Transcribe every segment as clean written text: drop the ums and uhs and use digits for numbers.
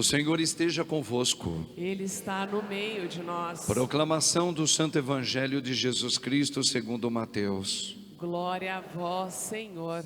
Senhor esteja convosco. Ele está no meio de nós. Proclamação do Santo Evangelho de Jesus Cristo segundo Mateus. Glória a vós, Senhor.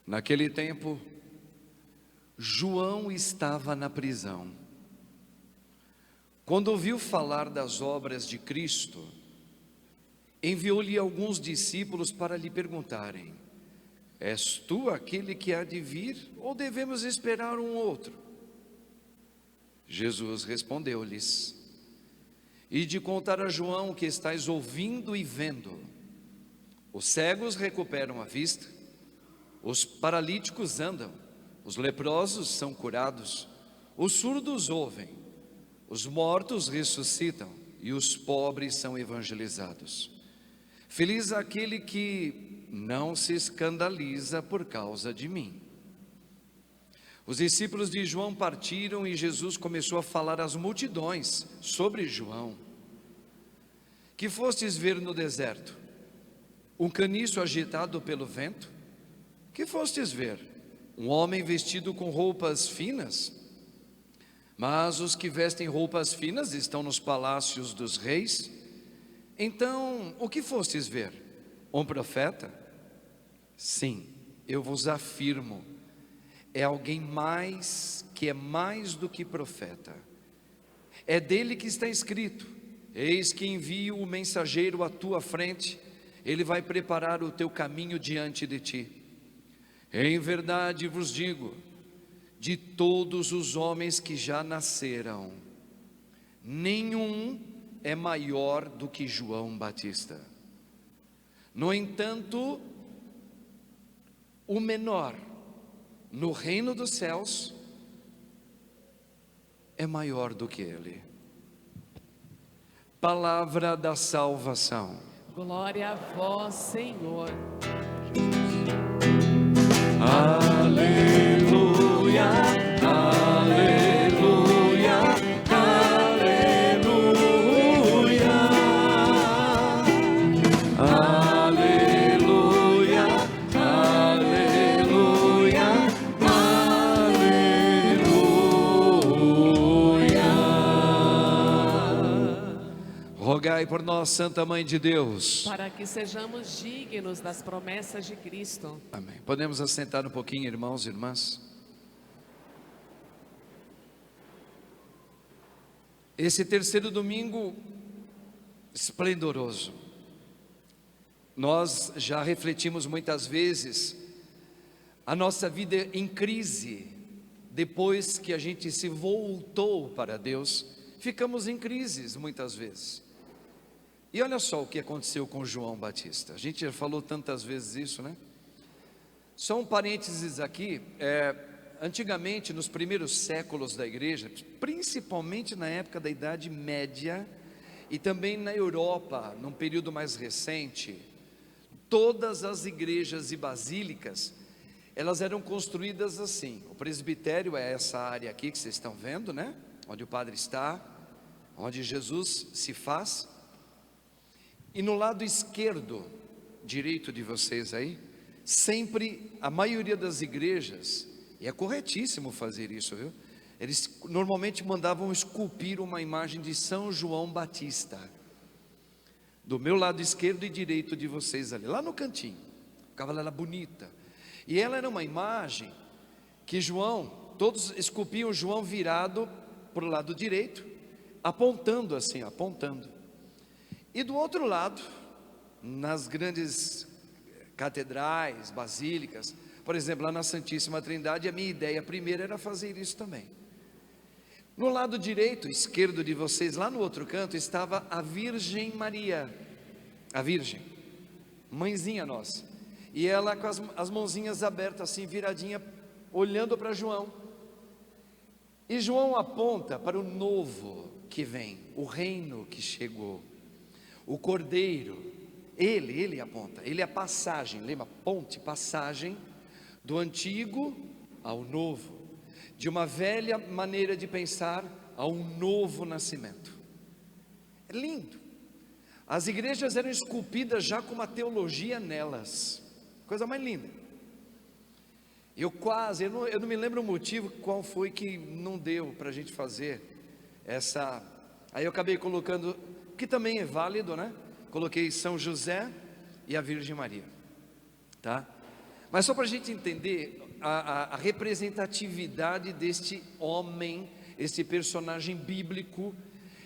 Naquele tempo, João estava na prisão. Quando ouviu falar das obras de Cristo, enviou-lhe alguns discípulos para lhe perguntarem: És tu aquele que há de vir, ou devemos esperar um outro? Jesus respondeu-lhes: Ide contar a João o que estáis ouvindo e vendo. Os cegos recuperam a vista, os paralíticos andam, os leprosos são curados, os surdos ouvem, os mortos ressuscitam e os pobres são evangelizados. Feliz aquele que não se escandaliza por causa de mim. Os discípulos de João partiram e Jesus começou a falar às multidões sobre João. Que fostes ver no deserto? Um caniço agitado pelo vento? Que fostes ver? Um homem vestido com roupas finas? Mas os que vestem roupas finas estão nos palácios dos reis. Então, o que fostes ver? Um profeta? Sim, eu vos afirmo, é alguém mais que é mais do que profeta. É dele que está escrito: Eis que envio o mensageiro à tua frente, ele vai preparar o teu caminho diante de ti. Em verdade vos digo, de todos os homens que já nasceram, nenhum é maior do que João Batista. No entanto, o menor no reino dos céus é maior do que ele. Palavra da salvação. Glória a vós, Senhor. Aleluia, aleluia, aleluia, aleluia, aleluia, aleluia. Rogai por nós, Santa Mãe de Deus, Para que sejamos dignos das promessas de Cristo. amém. Podemos assentar um pouquinho, irmãos e irmãs? Esse terceiro domingo esplendoroso, nós já refletimos muitas vezes a nossa vida em crise. Depois que a gente se voltou para Deus, ficamos em crises muitas vezes. E olha só o que aconteceu com João Batista. A gente já falou tantas vezes isso, né? Só um parênteses aqui, antigamente nos primeiros séculos da igreja, principalmente na época da Idade Média e também na Europa, num período mais recente, todas as igrejas e basílicas, elas eram construídas assim. O presbitério é essa área aqui que vocês estão vendo, né? Onde o padre está, onde Jesus se faz. E no lado esquerdo, direito de vocês aí, sempre, a maioria das igrejas, e é corretíssimo fazer isso, viu? Eles normalmente mandavam esculpir uma imagem de São João Batista, do meu lado esquerdo e direito de vocês ali, lá no cantinho. Ficava ela bonita, e ela era uma imagem que todos esculpiam João virado para o lado direito, apontando assim, apontando. E do outro lado, nas grandes catedrais, basílicas, por exemplo, lá na Santíssima Trindade, a minha ideia primeira era fazer isso também. No lado direito, esquerdo de vocês, lá no outro canto, estava a Virgem Maria, a Virgem, mãezinha nossa, e ela com as mãozinhas abertas assim, viradinha, olhando para João. E João aponta para o novo que vem, o reino que chegou, o Cordeiro. Ele aponta, ele é a passagem, lembra? Ponte, passagem do antigo ao novo, de uma velha maneira de pensar a um novo nascimento. É lindo. As igrejas eram esculpidas já com uma teologia nelas, coisa mais linda. Eu não me lembro o motivo qual foi que não deu para a gente fazer essa. Aí eu acabei colocando, que também é válido, né? Coloquei São José e a Virgem Maria, tá? Mas só para a gente entender a representatividade deste homem, esse personagem bíblico,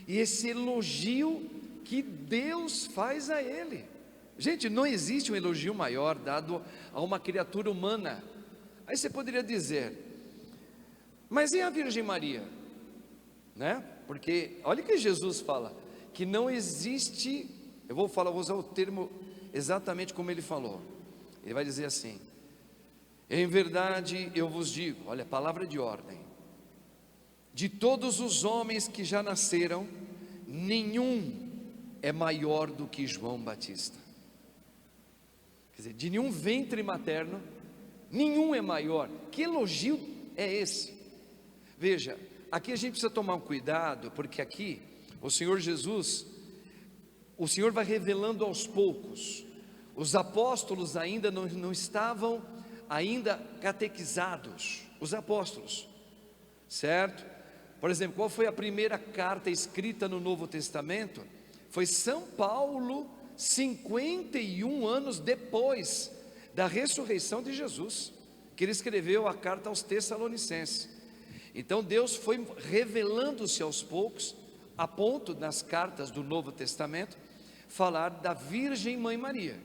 e esse elogio que Deus faz a ele. Gente, não existe um elogio maior dado a uma criatura humana. Aí você poderia dizer, mas e a Virgem Maria? Né? Porque olha que Jesus fala, que não existe, vou usar o termo exatamente como ele falou. Ele vai dizer assim: em verdade eu vos digo, olha, palavra de ordem, de todos os homens que já nasceram, nenhum é maior do que João Batista. Quer dizer, de nenhum ventre materno, nenhum é maior. Que elogio é esse? Veja, aqui a gente precisa tomar um cuidado, porque aqui o Senhor Jesus, o Senhor vai revelando aos poucos. Os apóstolos ainda não estavam ainda catequizados, os apóstolos, certo? Por exemplo, qual foi a primeira carta escrita no Novo Testamento? Foi São Paulo, 51 anos depois da ressurreição de Jesus, que ele escreveu a carta aos Tessalonicenses. Então Deus foi revelando-se aos poucos, a ponto nas cartas do Novo Testamento falar da Virgem Mãe Maria.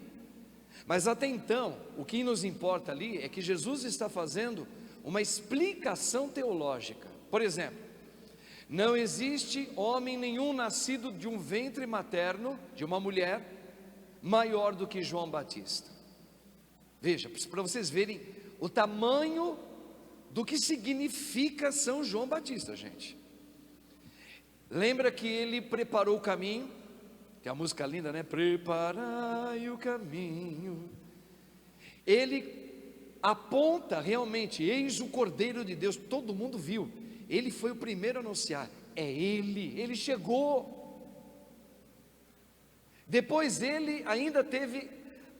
Mas até então, o que nos importa ali é que Jesus está fazendo uma explicação teológica. Por exemplo, não existe homem nenhum nascido de um ventre materno, de uma mulher, maior do que João Batista. Veja, para vocês verem o tamanho do que significa São João Batista, gente. Lembra que ele preparou o caminho? Tem a música linda, né? Preparai o caminho. Ele aponta realmente, eis o Cordeiro de Deus, todo mundo viu. Ele foi o primeiro a anunciar, é ele chegou. Depois ele ainda teve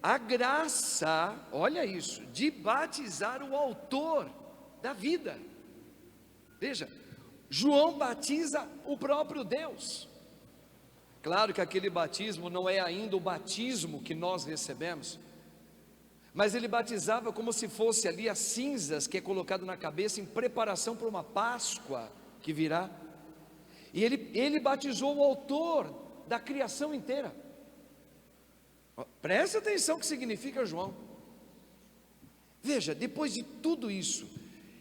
a graça, olha isso, de batizar o autor da vida. Veja, João batiza o próprio Deus. Claro que aquele batismo não é ainda o batismo que nós recebemos, mas ele batizava como se fosse ali as cinzas que é colocado na cabeça em preparação para uma Páscoa que virá. E ele batizou o autor da criação inteira. Preste atenção o que significa João. Veja, depois de tudo isso,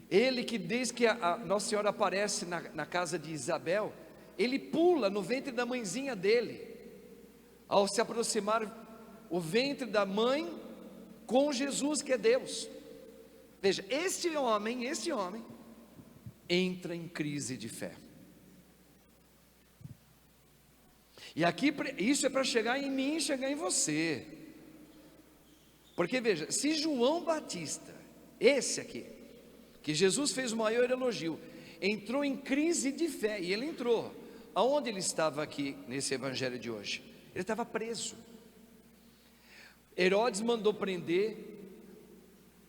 ele que desde que a Nossa Senhora aparece na casa de Isabel, ele pula no ventre da mãezinha dele, ao se aproximar o ventre da mãe com Jesus, que é Deus. Veja, este homem entra em crise de fé. E aqui isso é para chegar em mim e chegar em você. Porque veja, se João Batista, esse aqui, que Jesus fez o maior elogio, entrou em crise de fé, e ele entrou. Aonde ele estava aqui nesse evangelho de hoje? Ele estava preso. Herodes mandou prender,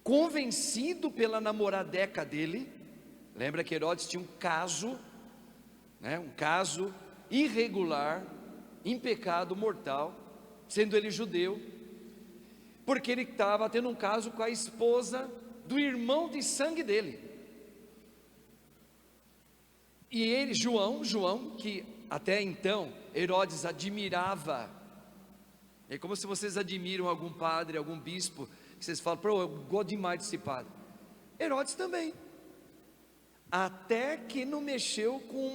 convencido pela namoradeca dele. Lembra que Herodes tinha um caso, né, um caso irregular, em pecado mortal, sendo ele judeu, porque ele estava tendo um caso com a esposa do irmão de sangue dele. E ele, João, que até então Herodes admirava, é como se vocês admiram algum padre, algum bispo, que vocês falam, pô, eu gosto demais desse padre. Herodes também, até que não mexeu com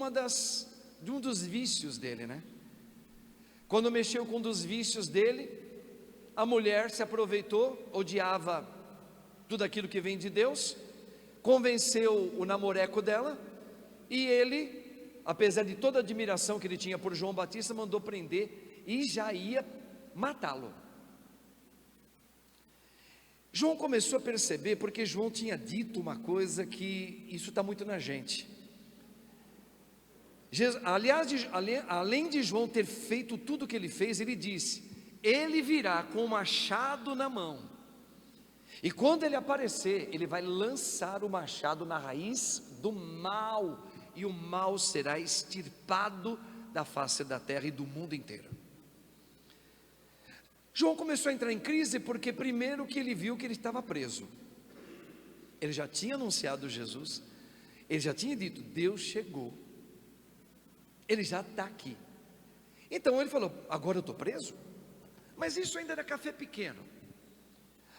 de um dos vícios dele, né? Quando mexeu com um dos vícios dele, a mulher se aproveitou, odiava tudo aquilo que vem de Deus, convenceu o namoreco dela, e ele, apesar de toda a admiração que ele tinha por João Batista, mandou prender e já ia matá-lo. João começou a perceber, porque João tinha dito uma coisa que isso está muito na gente. Além de João ter feito tudo o que ele fez, ele disse: ele virá com o machado na mão, e quando ele aparecer, ele vai lançar o machado na raiz do mal, e o mal será extirpado da face da terra e do mundo inteiro. João começou a entrar em crise porque primeiro que ele viu que ele estava preso. Ele já tinha anunciado Jesus, ele já tinha dito: Deus chegou, ele já está aqui. Então ele falou: agora eu estou preso? Mas isso ainda era café pequeno.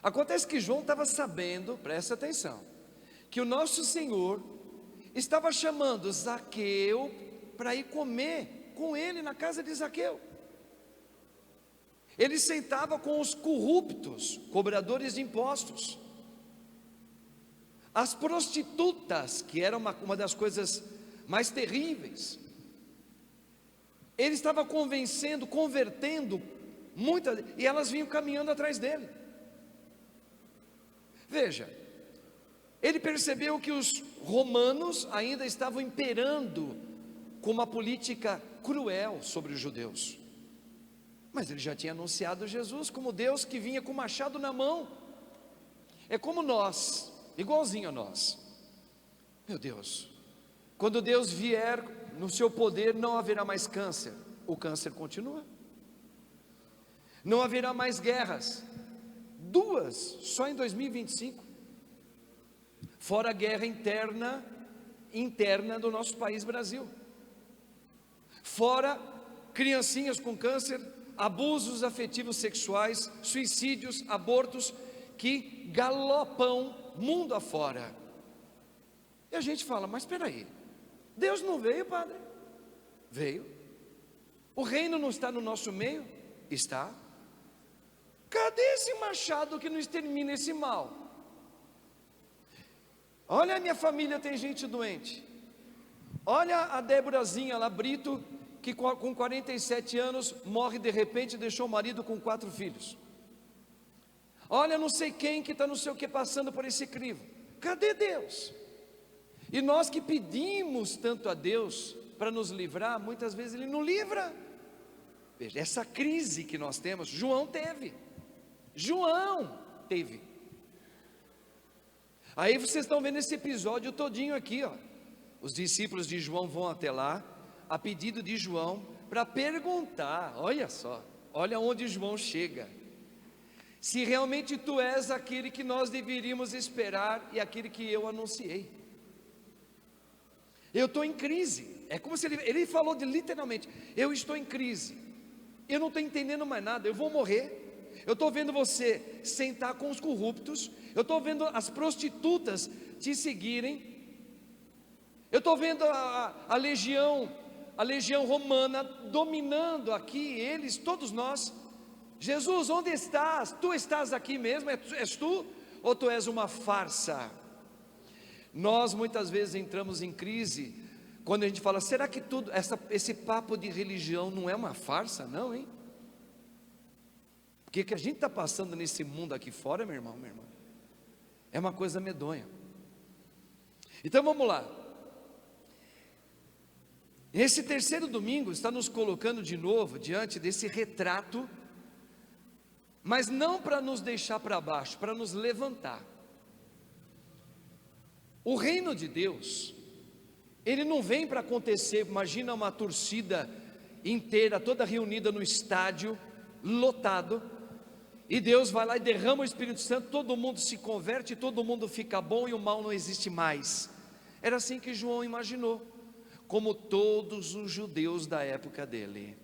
Acontece que João estava sabendo, presta atenção, que o nosso Senhor estava chamando Zaqueu para ir comer com ele na casa de Zaqueu. Ele sentava com os corruptos, cobradores de impostos, as prostitutas, que era uma das coisas mais terríveis. Ele estava convertendo muitas, e elas vinham caminhando atrás dele. Veja, ele percebeu que os romanos ainda estavam imperando com uma política cruel sobre os judeus, mas ele já tinha anunciado Jesus como Deus que vinha com o machado na mão. É como nós, igualzinho a nós. Meu Deus, quando Deus vier no seu poder, não haverá mais câncer. O câncer continua. Não haverá mais guerras, 2 só em 2025, fora a guerra interna do nosso país Brasil, fora criancinhas com câncer, abusos afetivos sexuais, suicídios, abortos, que galopam mundo afora. E a gente fala: mas espera aí, Deus não veio, padre? Veio. O reino não está no nosso meio? Está. Cadê esse machado que não extermina esse mal? Olha, a minha família tem gente doente. Olha a Déborazinha lá, Brito, que com 47 anos morre de repente e deixou o marido com 4 filhos. Olha, não sei quem que está não sei o que passando por esse crivo. Cadê Deus? E nós que pedimos tanto a Deus para nos livrar, muitas vezes Ele não livra. Veja, essa crise que nós temos, João teve. Aí vocês estão vendo esse episódio todinho aqui, ó. Os discípulos de João vão até lá, a pedido de João, para perguntar, olha só, olha onde João chega, se realmente tu és aquele que nós deveríamos esperar e aquele que eu anunciei. Eu estou em crise. É como se ele falou literalmente: eu estou em crise, eu não estou entendendo mais nada, eu vou morrer. Eu estou vendo você sentar com os corruptos, eu estou vendo as prostitutas te seguirem, eu estou vendo a legião romana dominando aqui, eles, todos nós. Jesus, onde estás? Tu estás aqui mesmo? És tu? Ou tu és uma farsa? Nós muitas vezes entramos em crise quando a gente fala: será que esse papo de religião não é uma farsa não, hein? Porque que a gente está passando nesse mundo aqui fora, meu irmão, minha irmã, é uma coisa medonha. Então vamos lá. Esse terceiro domingo está nos colocando de novo diante desse retrato, mas não para nos deixar para baixo, para nos levantar. O reino de Deus, ele não vem para acontecer. Imagina uma torcida inteira, toda reunida no estádio, lotado, e Deus vai lá e derrama o Espírito Santo, todo mundo se converte, todo mundo fica bom e o mal não existe mais. Era assim que João imaginou, como todos os judeus da época dele.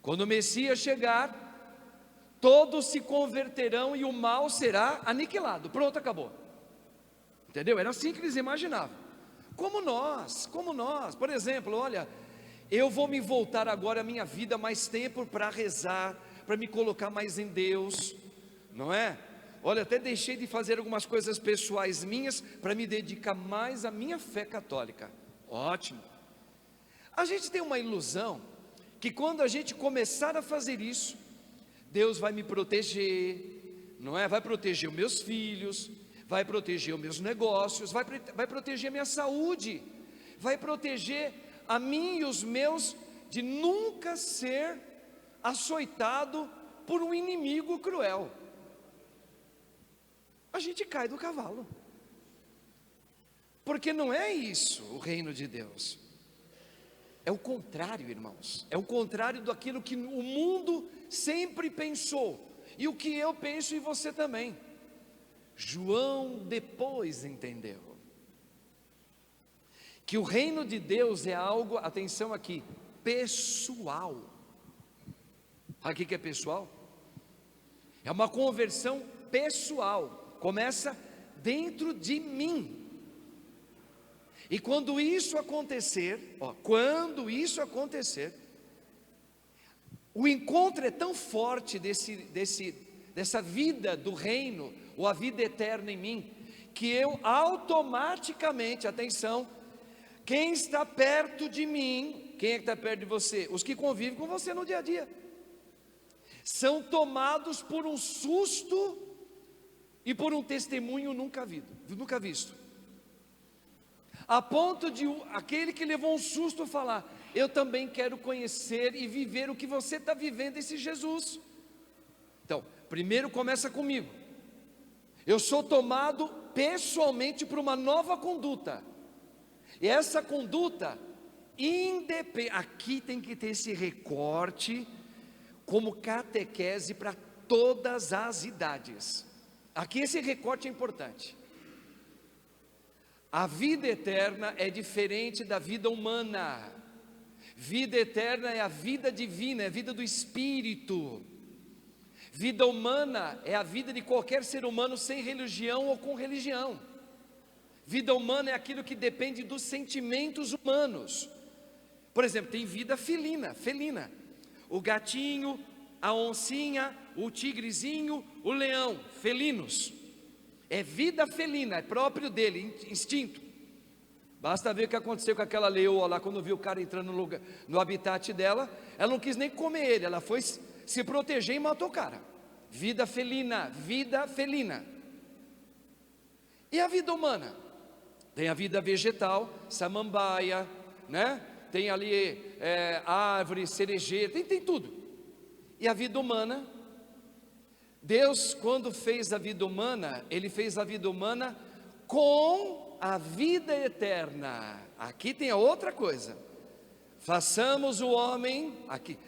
Quando o Messias chegar, todos se converterão e o mal será aniquilado. Pronto, acabou. Entendeu? Era assim que eles imaginavam. Como nós, por exemplo, olha, eu vou me voltar agora a minha vida mais tempo para rezar, para me colocar mais em Deus, não é? Olha, até deixei de fazer algumas coisas pessoais minhas para me dedicar mais à minha fé católica. Ótimo. A gente tem uma ilusão que quando a gente começar a fazer isso, Deus vai me proteger, não é? Vai proteger os meus filhos, vai proteger os meus negócios, vai proteger a minha saúde, vai proteger a mim e os meus de nunca ser açoitado por um inimigo cruel. A gente cai do cavalo, porque não é isso o reino de Deus. É o contrário, irmãos, é o contrário daquilo que o mundo sempre pensou, e o que eu penso e você também. João depois entendeu que o reino de Deus é algo, atenção aqui, pessoal. Aqui que é pessoal? É uma conversão pessoal, começa dentro de mim. E quando isso acontecer, o encontro é tão forte dessa vida do reino, ou a vida eterna em mim, que eu automaticamente, atenção, quem está perto de mim, quem é que está perto de você? Os que convivem com você no dia a dia, são tomados por um susto e por um testemunho nunca visto, a ponto de aquele que levou um susto falar: eu também quero conhecer e viver o que você está vivendo, esse Jesus. Então, primeiro começa comigo, eu sou tomado pessoalmente por uma nova conduta, e essa conduta independe, aqui tem que ter esse recorte, como catequese para todas as idades, aqui esse recorte é importante. A vida eterna é diferente da vida humana. Vida eterna é a vida divina, é a vida do Espírito. Vida humana é a vida de qualquer ser humano sem religião ou com religião. Vida humana é aquilo que depende dos sentimentos humanos. Por exemplo, tem vida felina. O gatinho, a oncinha, o tigrezinho, o leão, felinos. É vida felina, é próprio dele, instinto. Basta ver o que aconteceu com aquela leoa lá, quando viu o cara entrando no habitat dela. Ela não quis nem comer ele, ela foi se proteger e matou o cara. Vida felina. E a vida humana? Tem a vida vegetal, samambaia, né? Tem ali árvore, cerejeira, tem tudo. E a vida humana? Deus, quando fez a vida humana, Ele fez a vida humana com a vida eterna. Aqui tem a outra coisa. Façamos o homem, aqui,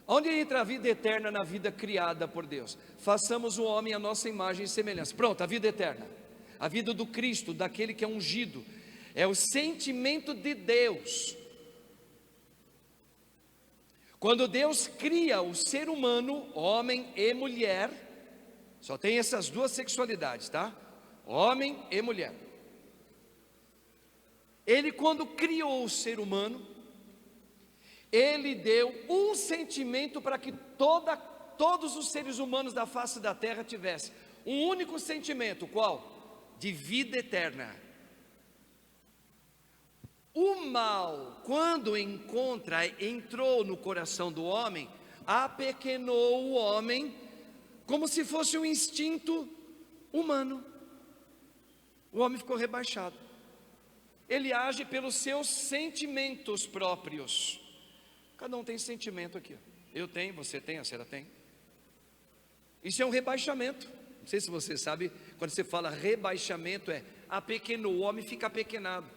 onde entra a vida eterna na vida criada por Deus? Façamos o homem à nossa imagem e semelhança. Pronto, a vida eterna, a vida do Cristo, daquele que é ungido, é o sentimento de Deus. Quando Deus cria o ser humano, homem e mulher, só tem essas duas sexualidades, tá? Homem e mulher. Ele, quando criou o ser humano, Ele deu um sentimento para que todos os seres humanos da face da terra tivessem um único sentimento, qual? De vida eterna. O mal, quando entrou no coração do homem, apequenou o homem, como se fosse um instinto humano. O homem ficou rebaixado. Ele age pelos seus sentimentos próprios. Cada um tem sentimento aqui. Eu tenho, você tem, a senhora tem. Isso é um rebaixamento. Não sei se você sabe, quando você fala rebaixamento, apequenou, o homem fica apequenado.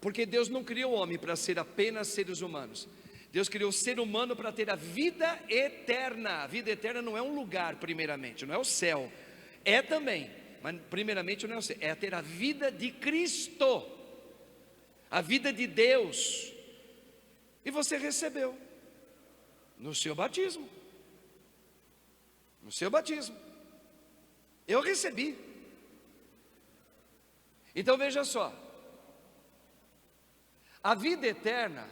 Porque Deus não criou o homem para ser apenas seres humanos. Deus criou o ser humano para ter a vida eterna. A vida eterna não é um lugar, primeiramente, não é o céu. É também, mas primeiramente não é o céu. É ter a vida de Cristo, a vida de Deus. E você recebeu no seu batismo. No seu batismo. Eu recebi. Então veja só. A vida eterna,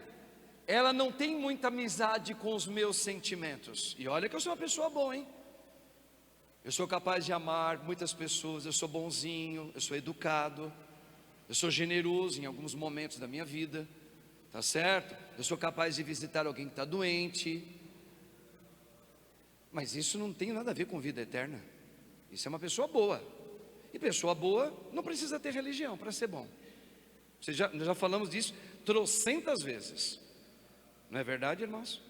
ela não tem muita amizade com os meus sentimentos. E olha que eu sou uma pessoa boa, hein? Eu sou capaz de amar muitas pessoas, eu sou bonzinho, eu sou educado, eu sou generoso em alguns momentos da minha vida, tá certo? Eu sou capaz de visitar alguém que está doente. Mas isso não tem nada a ver com vida eterna. Isso é uma pessoa boa. E pessoa boa não precisa ter religião para ser bom. Nós já falamos disso trocentas vezes. Não é verdade, irmãos?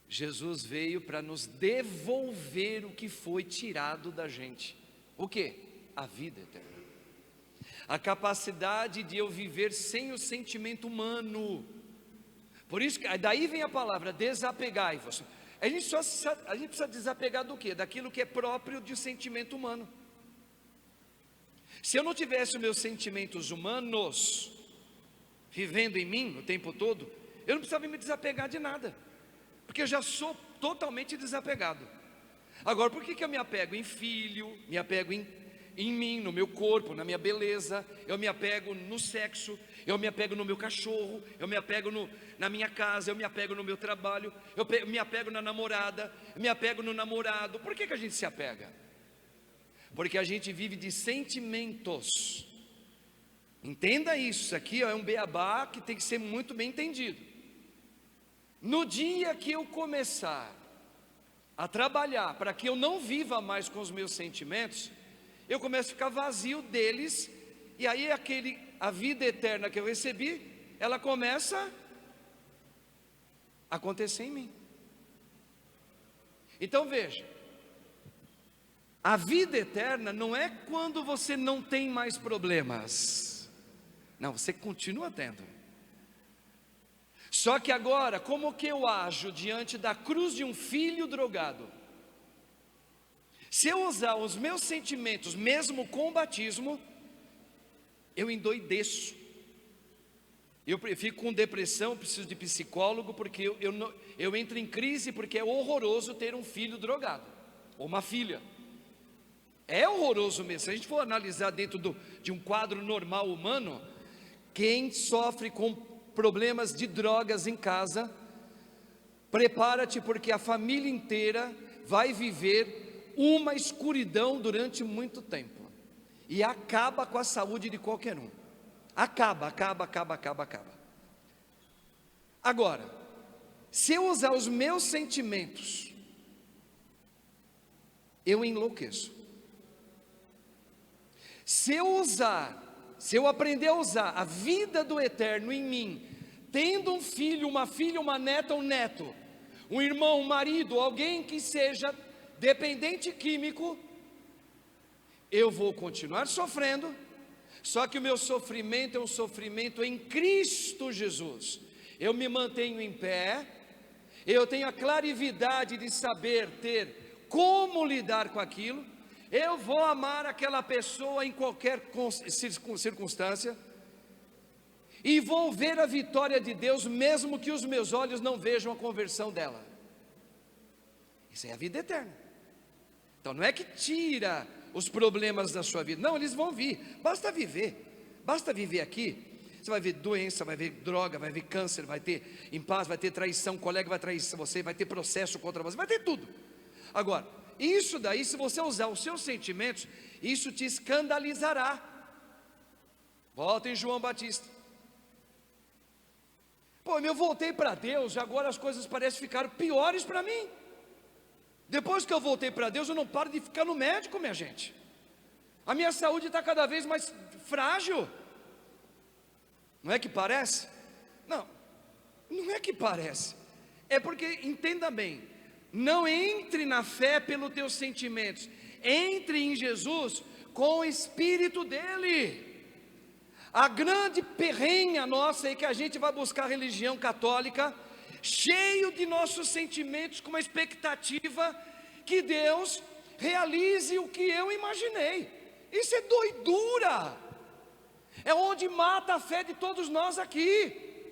Jesus veio para nos devolver o que foi tirado da gente. O quê? A vida eterna. A capacidade de eu viver sem o sentimento humano. Por isso que daí vem a palavra desapegai-vos. A gente precisa desapegar do quê? Daquilo que é próprio de sentimento humano. Se eu não tivesse os meus sentimentos humanos vivendo em mim o tempo todo, eu não precisava me desapegar de nada, porque eu já sou totalmente desapegado. Agora, por que eu me apego em filho, me apego em mim, no meu corpo, na minha beleza, eu me apego no sexo, eu me apego no meu cachorro, eu me apego na minha casa, eu me apego no meu trabalho, eu me apego na namorada, eu me apego no namorado? Por que a gente se apega? Porque a gente vive de sentimentos. Entenda isso aqui é um beabá que tem que ser muito bem entendido. No dia que eu começar a trabalhar para que eu não viva mais com os meus sentimentos, eu começo a ficar vazio deles, e aí a vida eterna que eu recebi, ela começa a acontecer em mim. Então veja, a vida eterna não é quando você não tem mais problemas. Não, você continua tendo. Só que agora, como que eu ajo diante da cruz de um filho drogado? Se eu usar os meus sentimentos, mesmo com o batismo, eu endoideço. Eu fico com depressão, preciso de psicólogo, porque eu entro em crise, porque é horroroso ter um filho drogado, ou uma filha. É horroroso mesmo. Se a gente for analisar dentro de um quadro normal humano, quem sofre com problemas de drogas em casa, prepara-te, porque a família inteira vai viver uma escuridão durante muito tempo, e acaba com a saúde de qualquer um. Acaba. Agora, se eu usar os meus sentimentos, eu enlouqueço. Se eu aprender a usar a vida do eterno em mim, tendo um filho, uma filha, uma neta, um neto, um irmão, um marido, alguém que seja dependente químico, eu vou continuar sofrendo, só que o meu sofrimento é um sofrimento em Cristo Jesus. Eu me mantenho em pé, eu tenho a clarividade de saber ter como lidar com aquilo. Eu vou amar aquela pessoa em qualquer circunstância, e vou ver a vitória de Deus, mesmo que os meus olhos não vejam a conversão dela. Isso é a vida eterna. Então não é que tira os problemas da sua vida, não, eles vão vir, basta viver aqui. Você vai ver doença, vai ver droga, vai ver câncer, vai ter impasse, vai ter traição, colega vai trair você, vai ter processo contra você, vai ter tudo. Agora, isso daí, se você usar os seus sentimentos, isso te escandalizará. Volta em João Batista. Pô, eu voltei para Deus, agora as coisas parecem ficar piores para mim. Depois que eu voltei para Deus, eu não paro de ficar no médico, minha gente. A minha saúde está cada vez mais frágil. Não é que parece? Não é que parece. É porque, entenda bem, não entre na fé pelos teus sentimentos, entre em Jesus com o Espírito dele. A grande perrenha nossa é que a gente vai buscar a religião católica, cheio de nossos sentimentos, com uma expectativa que Deus realize o que eu imaginei. Isso é doidura, é onde mata a fé de todos nós aqui.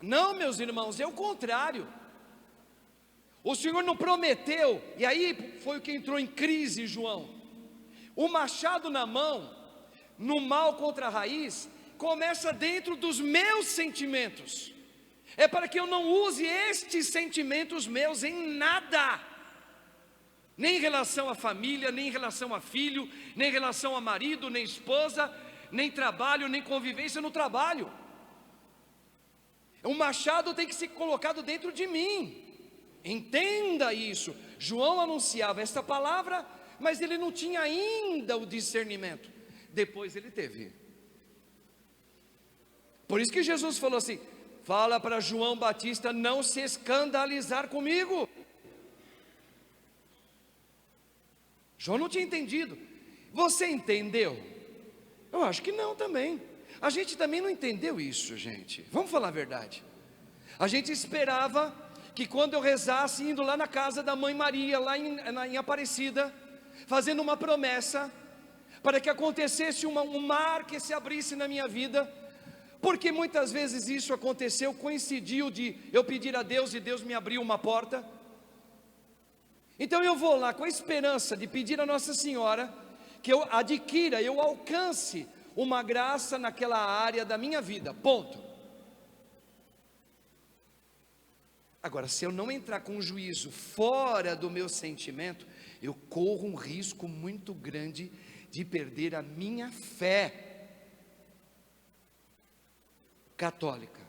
Não, meus irmãos, é o contrário. O Senhor não prometeu, e aí foi o que entrou em crise, João. O machado na mão, no mal contra a raiz, começa dentro dos meus sentimentos. É para que eu não use estes sentimentos meus em nada, nem em relação à família, nem em relação a filho, nem em relação a marido, nem esposa, nem trabalho, nem convivência no trabalho. O machado tem que ser colocado dentro de mim. Entenda isso. João anunciava esta palavra, mas ele não tinha ainda o discernimento. Depois ele teve. Por isso que Jesus falou assim: fala para João Batista não se escandalizar comigo. João não tinha entendido. Você entendeu? Eu acho que não também. A gente também não entendeu isso, gente. Vamos falar a verdade. A gente esperava que quando eu rezasse, indo lá na casa da mãe Maria, lá em Aparecida, fazendo uma promessa, para que acontecesse um mar que se abrisse na minha vida, porque muitas vezes isso aconteceu, coincidiu de eu pedir a Deus e Deus me abriu uma porta. Então eu vou lá com a esperança de pedir a Nossa Senhora que eu adquira, eu alcance uma graça naquela área da minha vida, ponto. Agora, se eu não entrar com juízo fora do meu sentimento, eu corro um risco muito grande de perder a minha fé católica,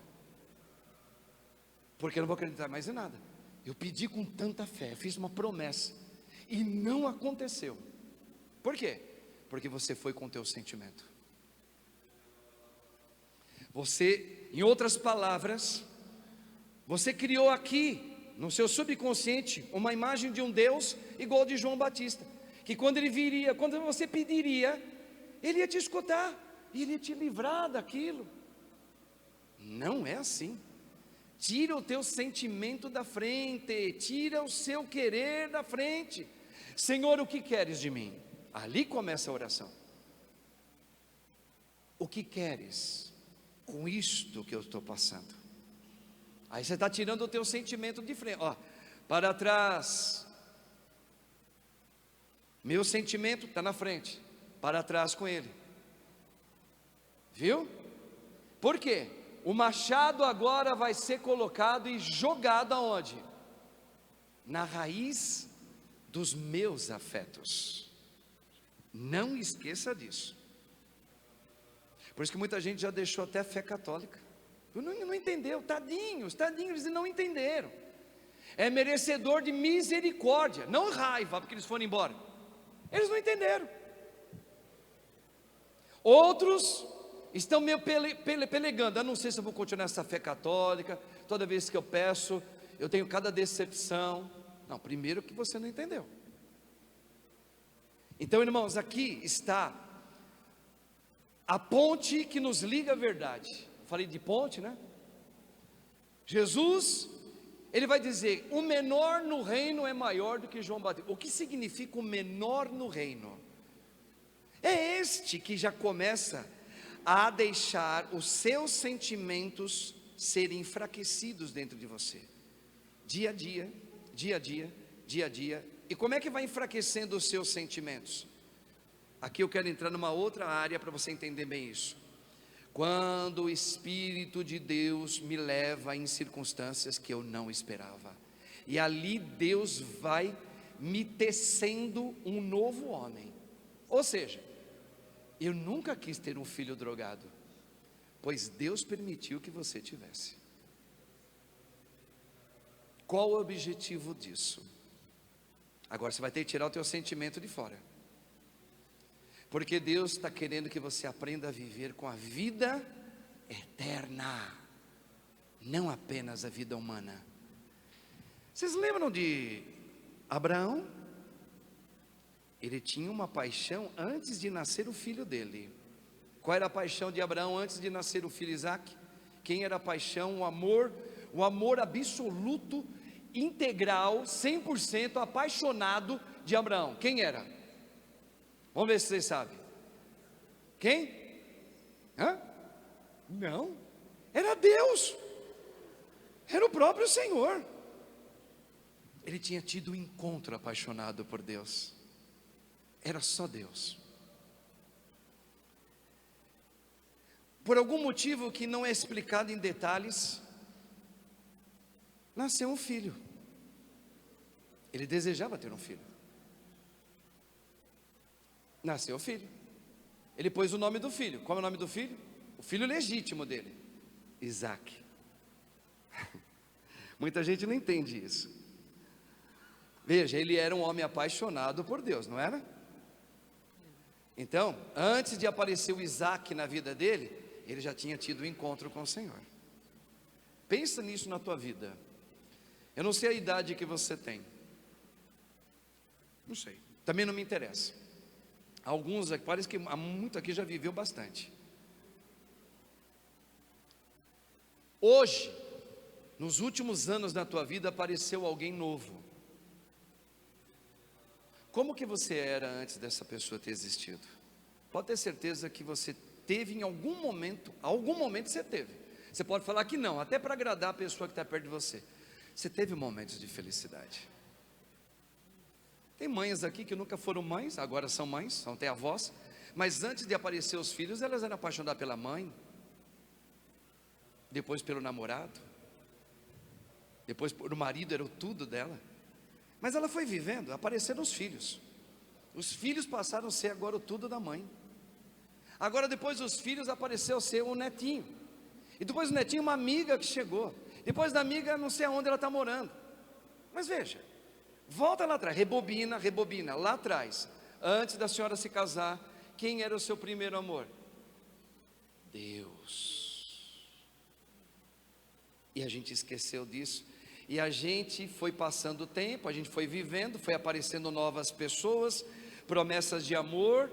porque eu não vou acreditar mais em nada. Eu pedi com tanta fé, fiz uma promessa e não aconteceu. Por quê? Porque você foi com o teu sentimento. Você, em outras palavras, você criou aqui no seu subconsciente uma imagem de um Deus igual de João Batista, que quando ele viria, quando você pediria, ele ia te escutar e ele ia te livrar daquilo. Não é assim. Tira o teu sentimento da frente, tira o seu querer da frente. Senhor, o que queres de mim? Ali começa a oração. O que queres com isto que eu estou passando? Aí você está tirando o teu sentimento de frente, ó, para trás. Meu sentimento está na frente, para trás com ele. Viu? Por quê? O machado agora vai ser colocado e jogado aonde? Na raiz dos meus afetos. Não esqueça disso. Por isso que muita gente já deixou até a fé católica. Não entendeu, tadinhos, eles não entenderam. É merecedor de misericórdia, não raiva, porque eles foram embora. Eles não entenderam. Outros estão meio pelegando. Eu não sei se eu vou continuar essa fé católica. Toda vez que eu peço, eu tenho cada decepção. Não, primeiro que você não entendeu. Então, irmãos, aqui está a ponte que nos liga à verdade. Falei de ponte, né? Jesus, ele vai dizer: o menor no reino é maior do que João Batista. O que significa o menor no reino? É este que já começa a deixar os seus sentimentos serem enfraquecidos dentro de você, dia a dia, dia a dia, dia a dia. E como é que vai enfraquecendo os seus sentimentos? Aqui eu quero entrar numa outra área para você entender bem isso. Quando o Espírito de Deus me leva em circunstâncias que eu não esperava, e ali Deus vai me tecendo um novo homem. Ou seja, eu nunca quis ter um filho drogado, pois Deus permitiu que você tivesse. Qual o objetivo disso? Agora você vai ter que tirar o teu sentimento de fora, porque Deus está querendo que você aprenda a viver com a vida eterna, não apenas a vida humana. Vocês lembram de Abraão? Ele tinha uma paixão antes de nascer o filho dele. Qual era a paixão de Abraão antes de nascer o filho Isaque? Quem era a paixão? O amor absoluto, integral, 100% apaixonado de Abraão. Quem era? Vamos ver se vocês sabem. Quem? Não, era Deus, era o próprio Senhor. Ele tinha tido um encontro apaixonado por Deus. Era só Deus. Por algum motivo que não é explicado em detalhes, nasceu um filho. Ele desejava ter um filho. Nasceu o filho. Ele pôs o nome do filho. Qual é o nome do filho? O filho legítimo dele, Isaque. Muita gente não entende isso. Veja, ele era um homem apaixonado por Deus, não era? Então, antes de aparecer o Isaac na vida dele, ele já tinha tido um encontro com o Senhor. Pensa nisso na tua vida. Eu não sei a idade que você tem, não sei, também não me interessa. Alguns, parece que há muito aqui já viveu bastante. Hoje, nos últimos anos da tua vida, apareceu alguém novo. Como que você era antes dessa pessoa ter existido? Pode ter certeza que você teve em algum momento você teve. Você pode falar que não, até para agradar a pessoa que está perto de você. Você teve momentos de felicidade. Tem mães aqui que nunca foram mães, agora são mães, são até avós, mas antes de aparecer os filhos, elas eram apaixonadas pela mãe, depois pelo namorado, depois por o marido, era o tudo dela. Mas ela foi vivendo, apareceram os filhos passaram a ser agora o tudo da mãe. Agora depois dos filhos apareceu ser um netinho, e depois do netinho uma amiga que chegou, depois da amiga não sei aonde ela está morando. Mas veja, volta lá atrás, rebobina, lá atrás, antes da senhora se casar, quem era o seu primeiro amor? Deus. E a gente esqueceu disso. E a gente foi passando o tempo, a gente foi vivendo, foi aparecendo novas pessoas, promessas de amor,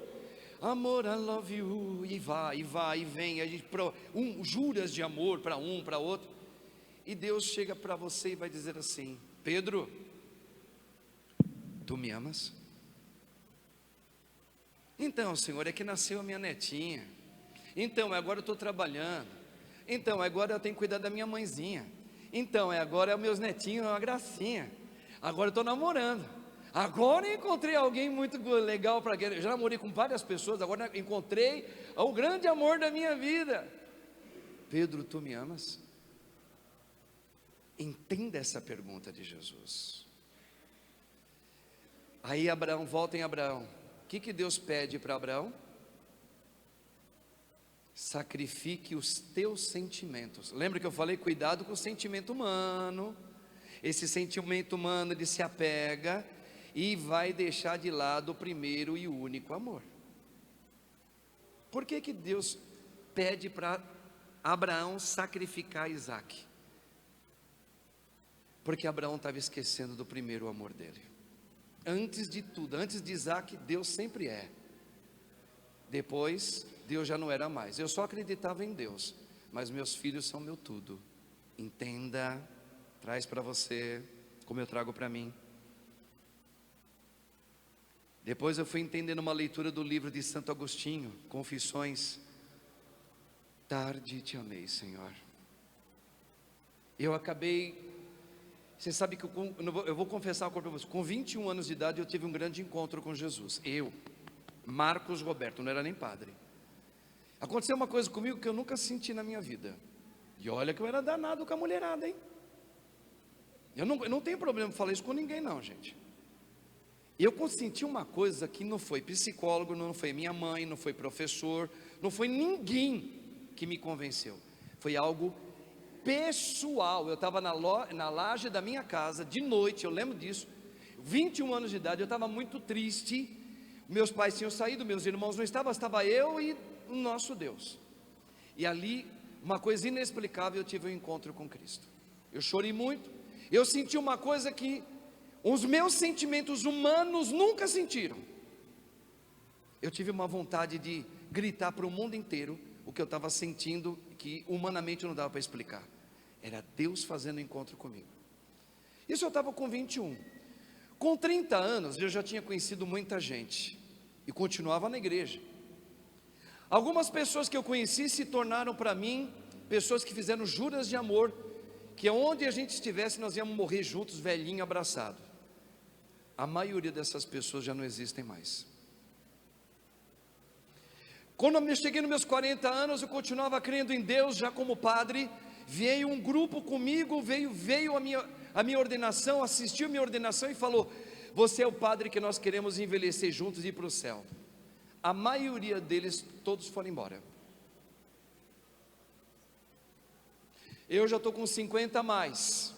amor, I love you, e vai, e vem, a gente juras de amor para um, para outro, e Deus chega para você e vai dizer assim: Pedro, tu me amas? Então, Senhor, é que nasceu a minha netinha, então agora eu estou trabalhando, então agora eu tenho que cuidar da minha mãezinha, então agora é os meus netinhos, é uma gracinha, agora eu estou namorando, agora eu encontrei alguém muito legal para eu já namorei com várias pessoas, agora encontrei o grande amor da minha vida. Pedro, tu me amas? Entenda essa pergunta de Jesus. Aí Abraão, volta em Abraão, o que Deus pede para Abraão? Sacrifique os teus sentimentos. Lembra que eu falei, cuidado com o sentimento humano. Esse sentimento humano, ele se apega e vai deixar de lado o primeiro e único amor. Por que Deus pede para Abraão sacrificar Isaac? Porque Abraão estava esquecendo do primeiro amor dele. Antes de tudo, antes de Isaac, Deus sempre é. Depois, Deus já não era mais. Eu só acreditava em Deus, mas meus filhos são meu tudo. Entenda, traz para você, como eu trago para mim. Depois eu fui entendendo uma leitura do livro de Santo Agostinho, Confissões. Tarde te amei, Senhor. Eu acabei, você sabe que eu vou confessar uma coisa para você, com 21 anos de idade eu tive um grande encontro com Jesus. Marcos Roberto, não era nem padre. Aconteceu uma coisa comigo que eu nunca senti na minha vida. E olha que eu era danado com a mulherada, hein? Eu não tenho problema em falar isso com ninguém não, gente. Eu senti uma coisa que não foi psicólogo, não foi minha mãe, não foi professor, não foi ninguém que me convenceu. Foi algo pessoal. Eu estava na laje da minha casa, de noite, eu lembro disso, 21 anos de idade, eu estava muito triste. Meus pais tinham saído, meus irmãos não estavam, estava eu e o nosso Deus. E ali, uma coisa inexplicável, eu tive um encontro com Cristo. Eu chorei muito, eu senti uma coisa que os meus sentimentos humanos nunca sentiram. Eu tive uma vontade de gritar para o mundo inteiro o que eu estava sentindo, que humanamente não dava para explicar. Era Deus fazendo encontro comigo. Isso eu estava com 21. Com 30 anos eu já tinha conhecido muita gente e continuava na igreja. Algumas pessoas que eu conheci se tornaram para mim pessoas que fizeram juras de amor, que onde a gente estivesse nós íamos morrer juntos, velhinho, abraçado. A maioria dessas pessoas já não existem mais. Quando eu cheguei nos meus 40 anos, eu continuava crendo em Deus, já como padre. Veio um grupo comigo, veio a minha ordenação, assistiu a minha ordenação e falou: você é o padre que nós queremos envelhecer juntos e ir para o céu. A maioria deles, todos foram embora. Eu já estou com 50 a mais.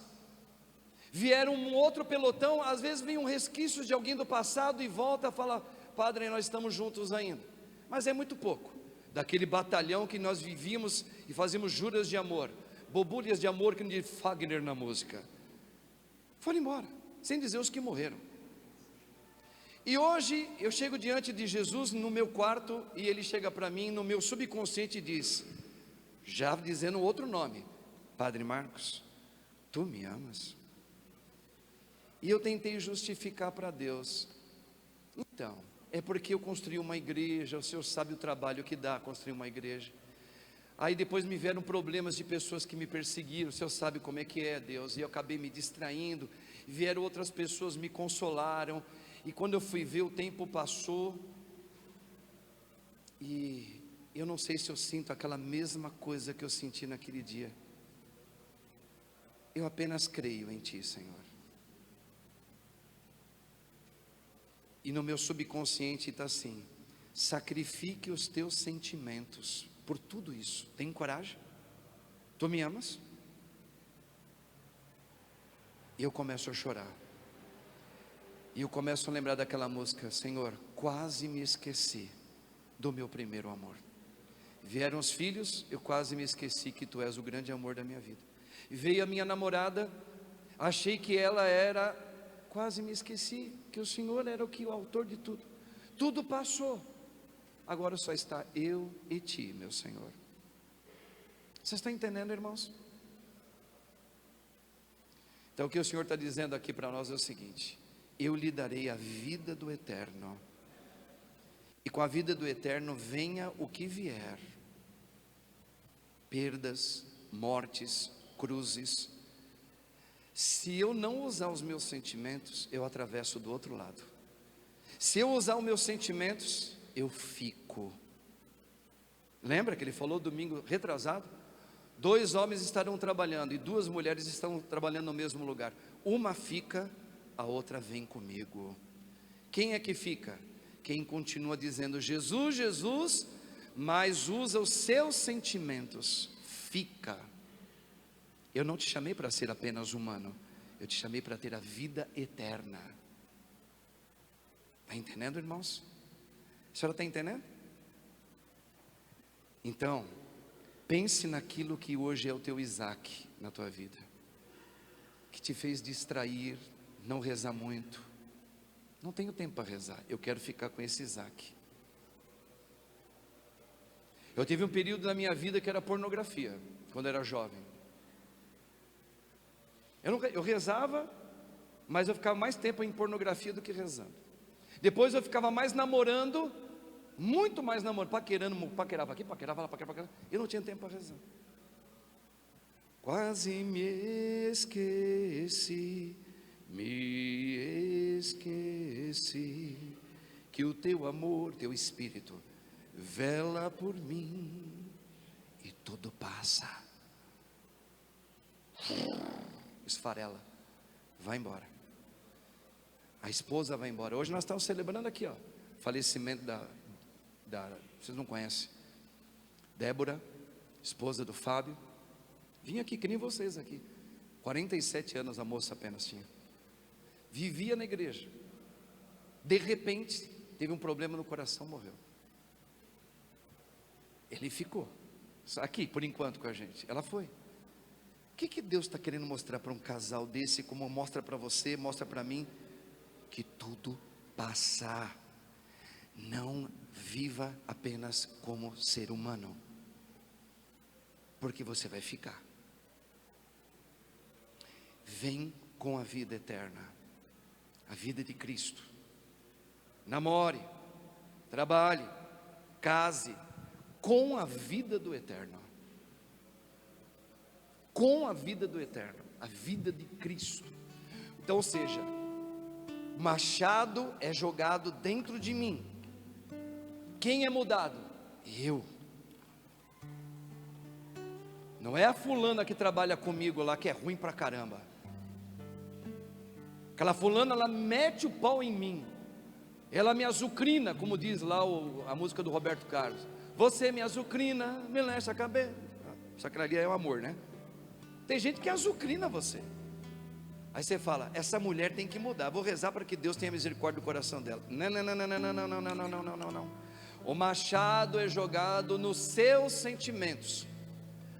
Vieram um outro pelotão, às vezes vem um resquício de alguém do passado e volta a falar: padre, nós estamos juntos ainda. Mas é muito pouco. Daquele batalhão que nós vivíamos e fazíamos juras de amor, bobulhas de amor, que não diz Fagner na música, foram embora, sem dizer os que morreram. E hoje eu chego diante de Jesus no meu quarto e Ele chega para mim no meu subconsciente e diz, já dizendo outro nome: Padre Marcos, tu me amas? E eu tentei justificar para Deus: então, é porque eu construí uma igreja, o Senhor sabe o trabalho que dá construir uma igreja. Aí depois me vieram problemas de pessoas que me perseguiram, o Senhor sabe como é que é, Deus. E eu acabei me distraindo, vieram outras pessoas, me consolaram. E quando eu fui ver, o tempo passou, e eu não sei se eu sinto aquela mesma coisa que eu senti naquele dia. Eu apenas creio em Ti, Senhor. E no meu subconsciente está assim: sacrifique os teus sentimentos por tudo isso. Tem coragem? Tu me amas? E eu começo a chorar. E eu começo a lembrar daquela música: Senhor, quase me esqueci do meu primeiro amor. Vieram os filhos, eu quase me esqueci que Tu és o grande amor da minha vida. Veio a minha namorada, achei que ela era, quase me esqueci que o Senhor era o autor de tudo. Tudo passou, agora só está eu e Ti, meu Senhor. Você está entendendo, irmãos? Então o que o Senhor está dizendo aqui para nós é o seguinte: eu lhe darei a vida do eterno, e com a vida do eterno venha o que vier, perdas, mortes, cruzes. Se eu não usar os meus sentimentos, eu atravesso do outro lado. Se eu usar os meus sentimentos, eu fico. Lembra que ele falou domingo retrasado? 2 homens estarão trabalhando e 2 mulheres estão trabalhando no mesmo lugar. Uma fica, a outra vem comigo. Quem é que fica? Quem continua dizendo Jesus, Jesus, mas usa os seus sentimentos, fica. Eu não te chamei para ser apenas humano, eu te chamei para ter a vida eterna. Está entendendo, irmãos? A senhora está entendendo? Então, pense naquilo que hoje é o teu Isaac na tua vida, que te fez distrair, não rezar muito. Não tenho tempo para rezar, eu quero ficar com esse Isaac. Eu tive um período na minha vida que era pornografia, quando era jovem. Eu rezava, mas eu ficava mais tempo em pornografia do que rezando. Depois eu ficava mais namorando, muito mais namorando, paquerava aqui, paquerava lá, paquerava. Eu não tinha tempo para rezar. Quase me esqueci que o teu amor, teu espírito vela por mim e tudo passa. Esfarela, vai embora. A esposa vai embora. Hoje nós estamos celebrando aqui, ó, falecimento vocês não conhecem, Débora, esposa do Fábio. Vim aqui que nem vocês aqui. 47 anos a moça apenas tinha. Vivia na igreja. De repente teve um problema no coração, morreu. Ele ficou aqui por enquanto com a gente. Ela foi. O que Deus está querendo mostrar para um casal desse, como mostra para você, mostra para mim? Que tudo passa. Não viva apenas como ser humano, porque você vai ficar. Vem com a vida eterna, a vida de Cristo. Namore, trabalhe, case com a vida do eterno. Com a vida do eterno, a vida de Cristo. Então, ou seja, o machado é jogado dentro de mim. Quem é mudado? Eu. Não é a fulana que trabalha comigo lá, que é ruim pra caramba. Aquela fulana, ela mete o pau em mim. Ela me azucrina, como diz lá a música do Roberto Carlos. Você me azucrina, me mexe a cabeça. Só que ali é o amor, né? Tem gente que azucrina você. Aí você fala, essa mulher tem que mudar, vou rezar para que Deus tenha misericórdia do coração dela. Não, não, não, não, não, não, não, não, não, não, não, não. O machado é jogado nos seus sentimentos.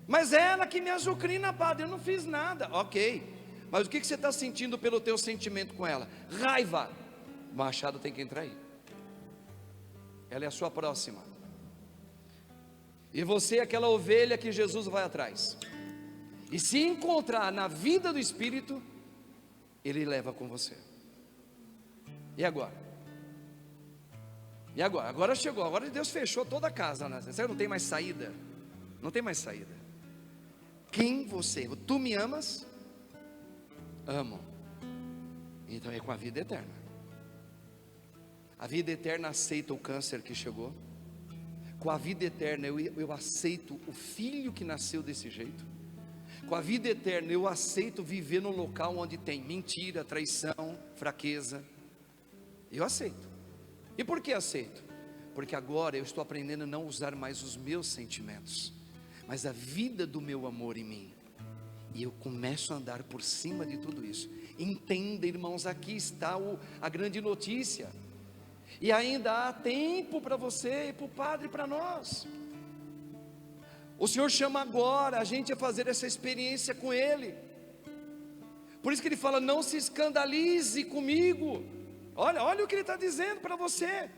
Mas é ela que me azucrina, padre, eu não fiz nada. Ok, mas o que você está sentindo pelo teu sentimento com ela? Raiva. O machado tem que entrar aí. Ela é a sua próxima. E você é aquela ovelha que Jesus vai atrás. E se encontrar na vida do Espírito, Ele leva com você. E agora? E agora? Agora chegou, agora Deus fechou toda a casa, né? Você não tem mais saída. Não tem mais saída. Quem você? Tu me amas? Amo. Então é com a vida eterna. A vida eterna aceita o câncer que chegou. Com a vida eterna eu aceito o filho que nasceu desse jeito. Com a vida eterna eu aceito viver no local onde tem mentira, traição, fraqueza. Eu aceito. E por que aceito? Porque agora eu estou aprendendo a não usar mais os meus sentimentos, mas a vida do meu amor em mim. E eu começo a andar por cima de tudo isso. Entenda, irmãos, aqui está a grande notícia. E ainda há tempo para você e para o Padre e para nós. O Senhor chama agora a gente a fazer essa experiência com Ele. Por isso que Ele fala, não se escandalize comigo. Olha o que Ele está dizendo para você.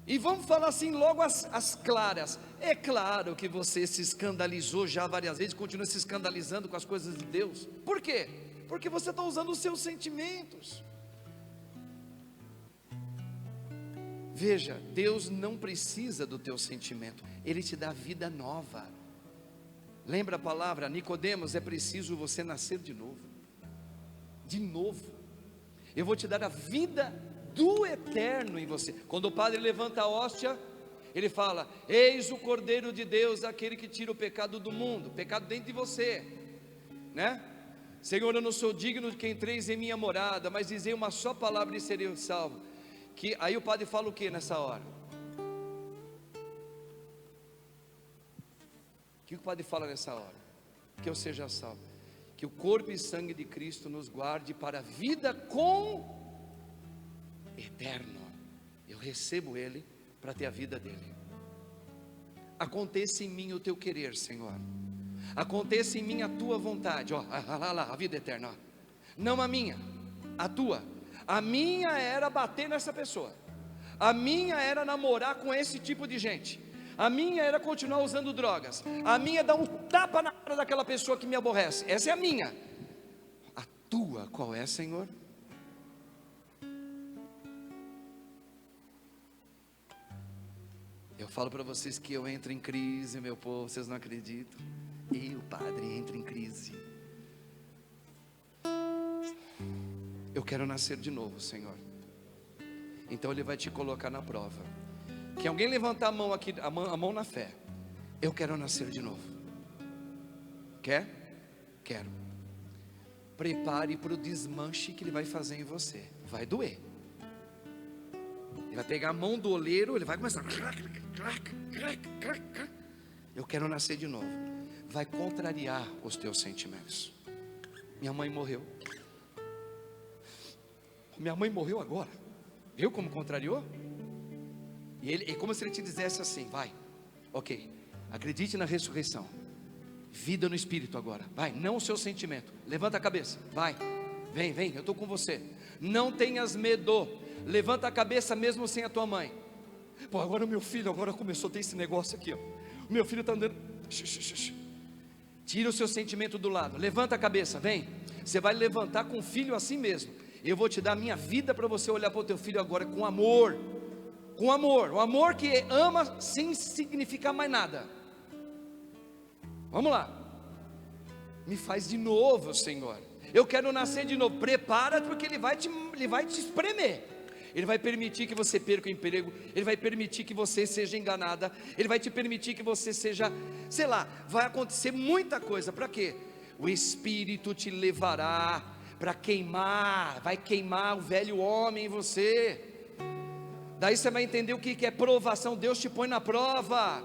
E vamos falar assim logo as claras. É claro que você se escandalizou já várias vezes, continua se escandalizando com as coisas de Deus. Por quê? Porque você está usando os seus sentimentos. Veja, Deus não precisa do teu sentimento, Ele te dá vida nova. Lembra a palavra, Nicodemos, é preciso você nascer de novo. De novo. Eu vou te dar a vida do eterno em você. Quando o Padre levanta a hóstia, ele fala, eis o Cordeiro de Deus, aquele que tira o pecado do mundo. Pecado dentro de você, né? Senhor, eu não sou digno de que entreis em minha morada, mas dizei uma só palavra e serei salvo. Aí o Padre fala o que nessa hora? O que o Padre fala nessa hora? Que eu seja salvo. Que o corpo e sangue de Cristo nos guarde para a vida com eterno. Eu recebo Ele para ter a vida dele. Aconteça em mim o teu querer, Senhor. Aconteça em mim a tua vontade. Ó, lá, a vida eterna. Ó. Não a minha, a tua. A minha era bater nessa pessoa. A minha era namorar com esse tipo de gente. A minha era continuar usando drogas. A minha é dar um tapa na cara daquela pessoa que me aborrece. Essa é a minha. A tua qual é, Senhor? Eu falo para vocês que eu entro em crise, meu povo, vocês não acreditam. Eu, Padre, entro em crise. Eu quero nascer de novo, Senhor. Então Ele vai te colocar na prova. Que alguém levantar a mão aqui, a mão na fé. Eu quero nascer de novo. Quer? Quero. Prepare para o desmanche que Ele vai fazer em você. Vai doer. Ele vai pegar a mão do oleiro, ele vai começar. Eu quero nascer de novo. Vai contrariar os teus sentimentos. Minha mãe morreu. Minha mãe morreu agora. Viu como contrariou? E é como se ele te dissesse assim: vai, ok, acredite na ressurreição. Vida no Espírito agora. Vai, não o seu sentimento. Levanta a cabeça, vai. Vem, eu estou com você. Não tenhas medo. Levanta a cabeça mesmo sem a tua mãe. Pô, agora o meu filho agora começou a ter esse negócio aqui, ó. O meu filho está andando. Tira o seu sentimento do lado. Levanta a cabeça, vem. Você vai levantar com o filho assim mesmo. Eu vou te dar a minha vida para você olhar para o teu filho agora com amor. Com amor. O amor que ama sem significar mais nada. Vamos lá. Me faz de novo, Senhor. Eu quero nascer de novo. Prepara, porque Ele vai te espremer. Ele vai permitir que você perca o emprego. Ele vai permitir que você seja enganada. Ele vai te permitir que você seja, sei lá, vai acontecer muita coisa. Para quê? O Espírito te levará para queimar. Vai queimar o velho homem em você. Daí você vai entender o que é provação. Deus te põe na prova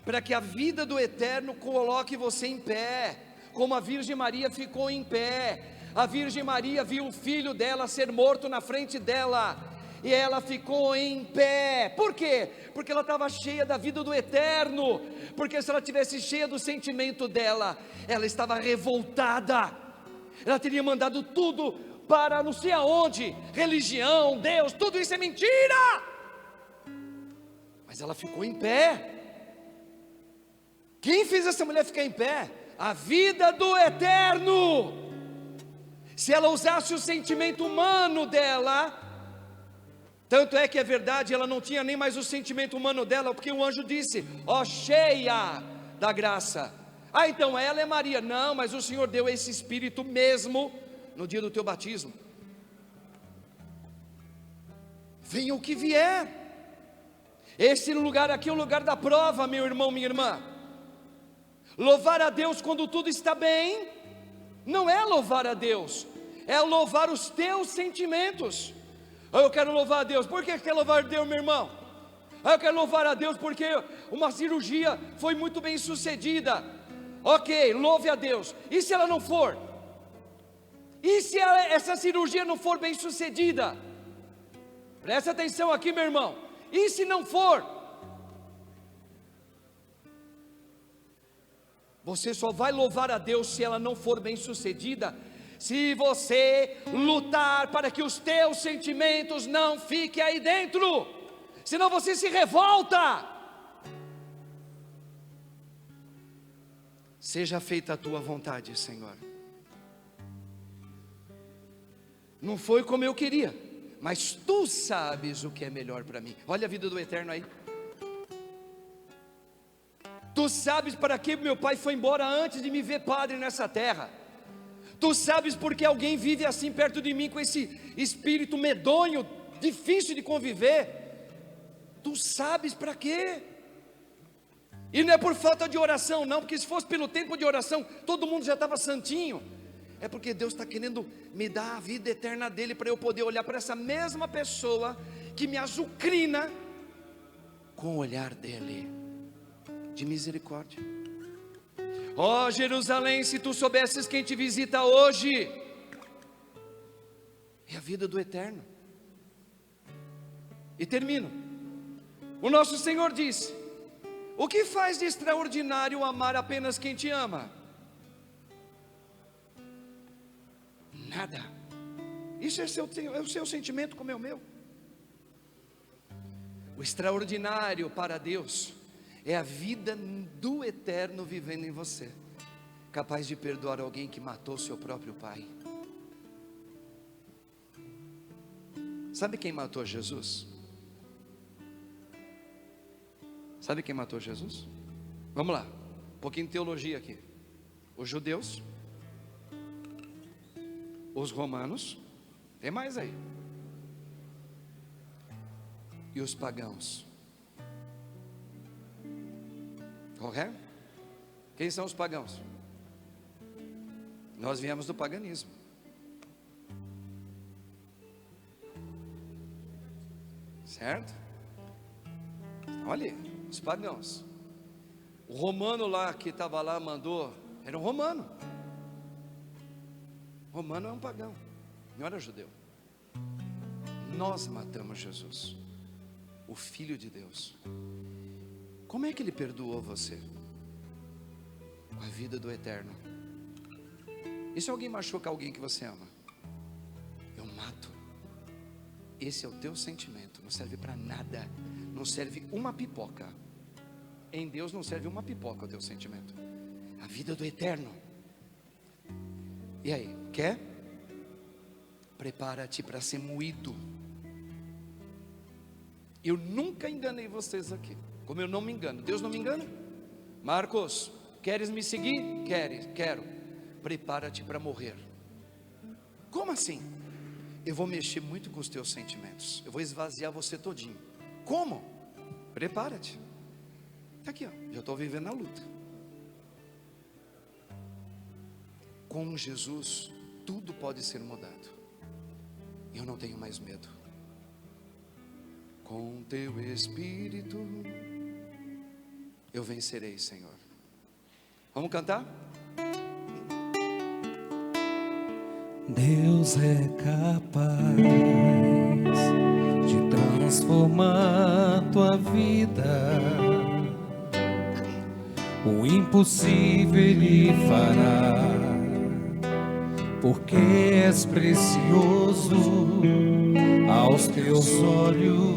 para que a vida do eterno coloque você em pé, como a Virgem Maria ficou em pé. a Virgem Maria viu o filho dela ser morto na frente dela, e ela ficou em pé. Por quê? Porque ela estava cheia da vida do eterno. Porque se ela tivesse cheia do sentimento dela, ela estava revoltada, ela teria mandado tudo para não sei aonde, religião, Deus, tudo isso é mentira. Mas ela ficou em pé. Quem fez essa mulher ficar em pé? A vida do eterno. Se ela usasse o sentimento humano dela, tanto é que é verdade, ela não tinha nem mais o sentimento humano dela, porque o anjo disse: ó, cheia da graça. Ah, então ela é Maria. Não, mas o Senhor deu esse Espírito mesmo no dia do teu batismo. Venha o que vier. Esse lugar aqui é o lugar da prova, meu irmão, minha irmã. Louvar a Deus quando tudo está bem, não é louvar a Deus, é louvar os teus sentimentos. Eu quero louvar a Deus. Por que quer louvar a Deus, meu irmão? Eu quero louvar a Deus porque uma cirurgia foi muito bem sucedida. Ok, louve a Deus. E se ela não for? E se essa cirurgia não for bem sucedida? Presta atenção aqui, meu irmão. E se não for? Você só vai louvar a Deus se ela não for bem sucedida, se você lutar para que os teus sentimentos não fiquem aí dentro, senão você se revolta. Seja feita a tua vontade, Senhor. Não foi como eu queria, mas tu sabes o que é melhor para mim. Olha a vida do eterno aí. Tu sabes para que meu pai foi embora antes de me ver padre nessa terra. Tu sabes porque alguém vive assim perto de mim, com esse espírito medonho, difícil de conviver. Tu sabes para quê? E não é por falta de oração não, porque se fosse pelo tempo de oração, todo mundo já estava santinho. É porque Deus está querendo me dar a vida eterna dele, para eu poder olhar para essa mesma pessoa que me azucrina com o olhar dele de misericórdia. Ó Jerusalém, se tu soubesses quem te visita hoje, é a vida do eterno. E termino. O nosso Senhor disse: o que faz de extraordinário amar apenas quem te ama? Nada. Isso é o seu sentimento como é o meu. O extraordinário para Deus é a vida do eterno vivendo em você, capaz de perdoar alguém que matou seu próprio pai. Sabe quem matou Jesus? Sabe quem matou Jesus? Vamos lá, um pouquinho de teologia aqui. Os judeus, os romanos, tem mais aí, e os pagãos. Correto? Quem são os pagãos? Nós viemos do paganismo. Certo? Olha, os pagãos. O romano lá que estava lá mandou, era um romano. Romano é um pagão, não era judeu. Nós matamos Jesus, o Filho de Deus. Como é que ele perdoou você? Com a vida do eterno. E se alguém machuca alguém que você ama? Eu mato. Esse é o teu sentimento, não serve para nada, não serve uma pipoca. Em Deus não serve uma pipoca o teu sentimento. A vida do eterno. E aí, quer? Prepara-te para ser moído. Eu nunca enganei vocês aqui, como eu não me engano. Deus não me engana. Marcos, queres me seguir? Quero. Prepara-te para morrer. Como assim? Eu vou mexer muito com os teus sentimentos, eu vou esvaziar você todinho. Como? Prepara-te. Está aqui, ó. Já estou vivendo a luta. Com Jesus tudo pode ser mudado. Eu não tenho mais medo. Com teu Espírito eu vencerei, Senhor. Vamos cantar? Deus é capaz de transformar tua vida. O impossível Ele fará, porque és precioso aos teus olhos.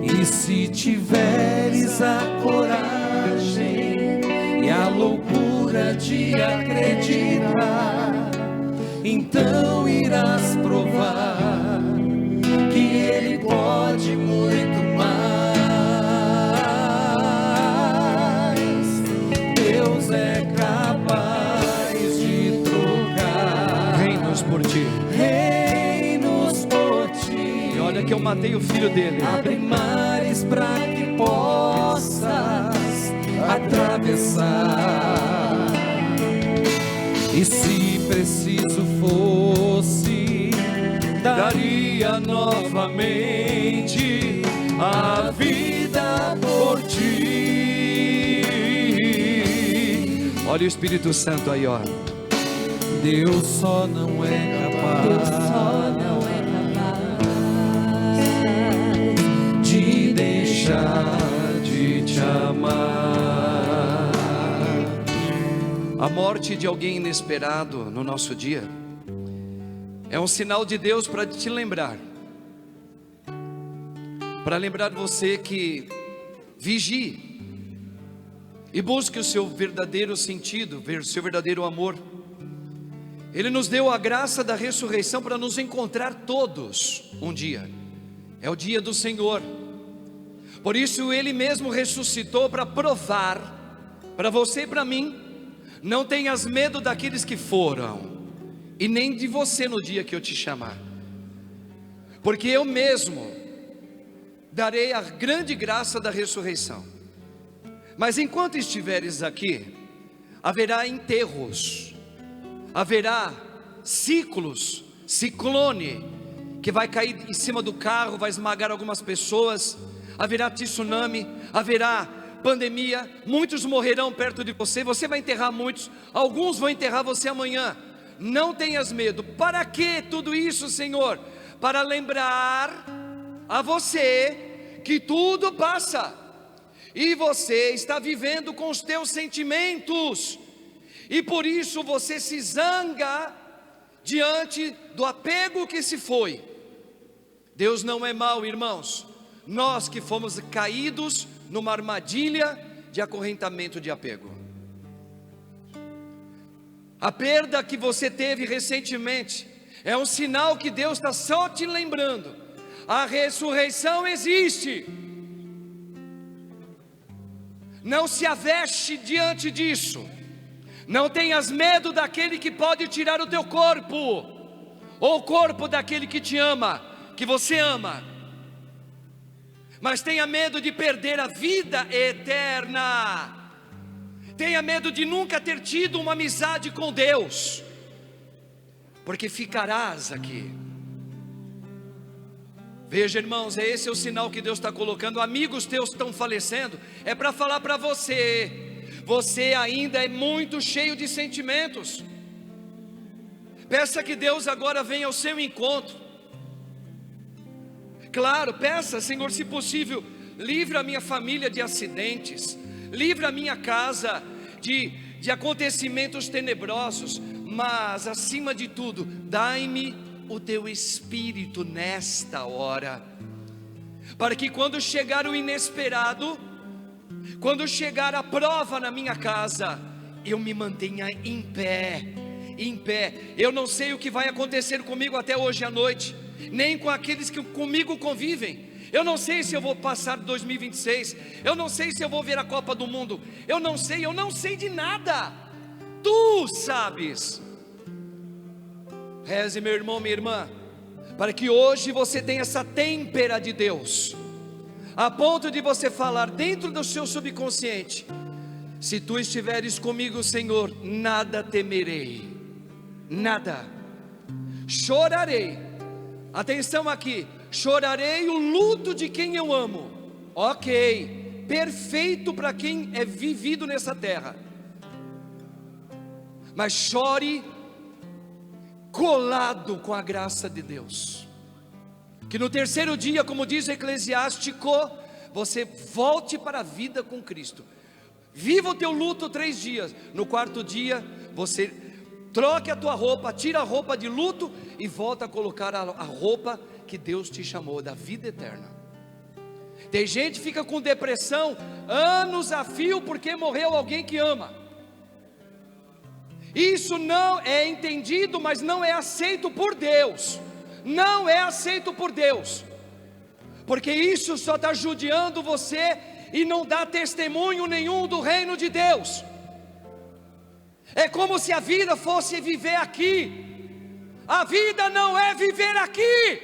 E se tiveres a coragem e a loucura de acreditar, então irás provar que Ele pode muito mais. Deus é capaz de trocar reinos por ti. reinos por ti. E olha que eu matei o filho dele. Abre mares para que possas atravessar. E se preciso fosse, daria novamente a vida por ti. Olha o Espírito Santo aí, ó. Deus só não é capaz de deixar de te amar. A morte de alguém inesperado no nosso dia é um sinal de Deus para te lembrar, para lembrar você que vigie e busque o seu verdadeiro sentido, o seu verdadeiro amor. Ele nos deu a graça da ressurreição para nos encontrar todos um dia. É o dia do Senhor. Por isso Ele mesmo ressuscitou para provar para você e para mim: não tenhas medo daqueles que foram, e nem de você no dia que eu te chamar, porque eu mesmo darei a grande graça da ressurreição. Mas enquanto estiveres aqui, haverá enterros, haverá ciclone que vai cair em cima do carro, vai esmagar algumas pessoas, haverá tsunami, haverá pandemia, muitos morrerão perto de você, você vai enterrar muitos, alguns vão enterrar você amanhã. Não tenhas medo. Para que tudo isso, Senhor? Para lembrar a você que tudo passa, e você está vivendo com os teus sentimentos, e por isso você se zanga diante do apego que se foi. Deus não é mau, irmãos. Nós que fomos caídos numa armadilha de acorrentamento de apego. A perda que você teve recentemente é um sinal que Deus está só te lembrando: a ressurreição existe. Não se aveste diante disso. Não tenhas medo daquele que pode tirar o teu corpo, ou o corpo daquele que te ama, que você ama. Mas tenha medo de perder a vida eterna. Tenha medo de nunca ter tido uma amizade com Deus, porque ficarás aqui. Veja, irmãos, esse é o sinal que Deus está colocando. Amigos teus estão falecendo, é para falar para você: você ainda é muito cheio de sentimentos. Peça que Deus agora venha ao seu encontro. Claro, peça: Senhor, se possível, livra a minha família de acidentes, livra a minha casa de acontecimentos tenebrosos, mas acima de tudo, dai-me o teu Espírito nesta hora, para que quando chegar o inesperado, quando chegar a prova na minha casa, eu me mantenha em pé. Eu não sei o que vai acontecer comigo até hoje à noite, nem com aqueles que comigo convivem. Eu não sei se eu vou passar 2026, eu não sei se eu vou ver a Copa do Mundo, eu não sei de nada. Tu sabes. Reze, meu irmão, minha irmã, para que hoje você tenha essa têmpera de Deus, a ponto de você falar dentro do seu subconsciente: se tu estiveres comigo, Senhor, nada temerei, nada. Chorarei, atenção aqui, chorarei o luto de quem eu amo. Ok, perfeito para quem é vivido nessa terra. Mas chore colado com a graça de Deus. Que no terceiro dia, como diz o Eclesiástico, você volte para a vida com Cristo. Viva o teu luto 3 dias. No quarto dia, você troque a tua roupa, tira a roupa de luto e volta a colocar a roupa que Deus te chamou, da vida eterna. Tem gente que fica com depressão anos a fio porque morreu alguém que ama. Isso não é entendido, mas não é aceito por Deus. Não é aceito por Deus, porque isso só está judiando você e não dá testemunho nenhum do reino de Deus. É como se a vida fosse viver aqui. A vida não é viver aqui,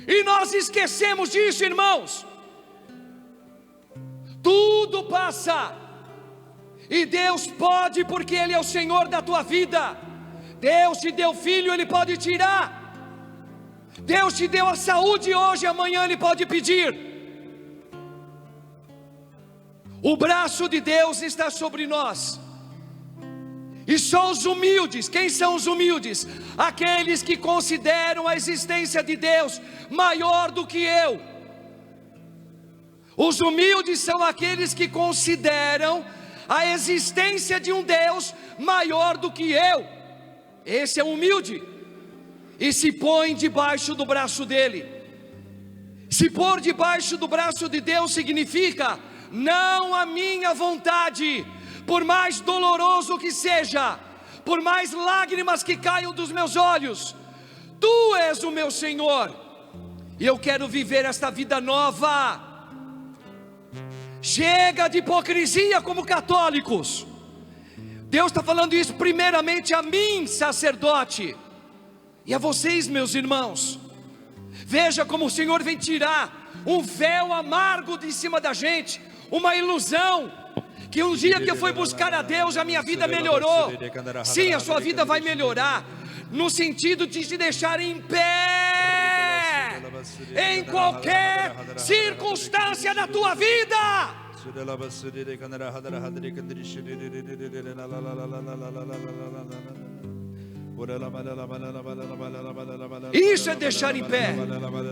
e nós esquecemos disso, irmãos. Tudo passa, e Deus pode, porque Ele é o Senhor da tua vida. Deus te deu filho, Ele pode tirar. Deus te deu a saúde hoje, amanhã Ele pode pedir. O braço de Deus está sobre nós. E só os humildes, quem são os humildes? Aqueles que consideram a existência de Deus maior do que eu. Os humildes são aqueles que consideram a existência de um Deus maior do que eu. Esse é um humilde. E se põe debaixo do braço dele. Se pôr debaixo do braço de Deus significa: não a minha vontade, por mais doloroso que seja, por mais lágrimas que caiam dos meus olhos, Tu és o meu Senhor, e eu quero viver esta vida nova. Chega de hipocrisia como católicos. Deus está falando isso primeiramente a mim, sacerdote, e a vocês, meus irmãos. Veja como o Senhor vem tirar um véu amargo de cima da gente, uma ilusão, que um dia que eu fui buscar a Deus, a minha vida melhorou. Sim, a sua vida vai melhorar, no sentido de te deixar em pé, em qualquer circunstância da tua vida. Isso é deixar em pé.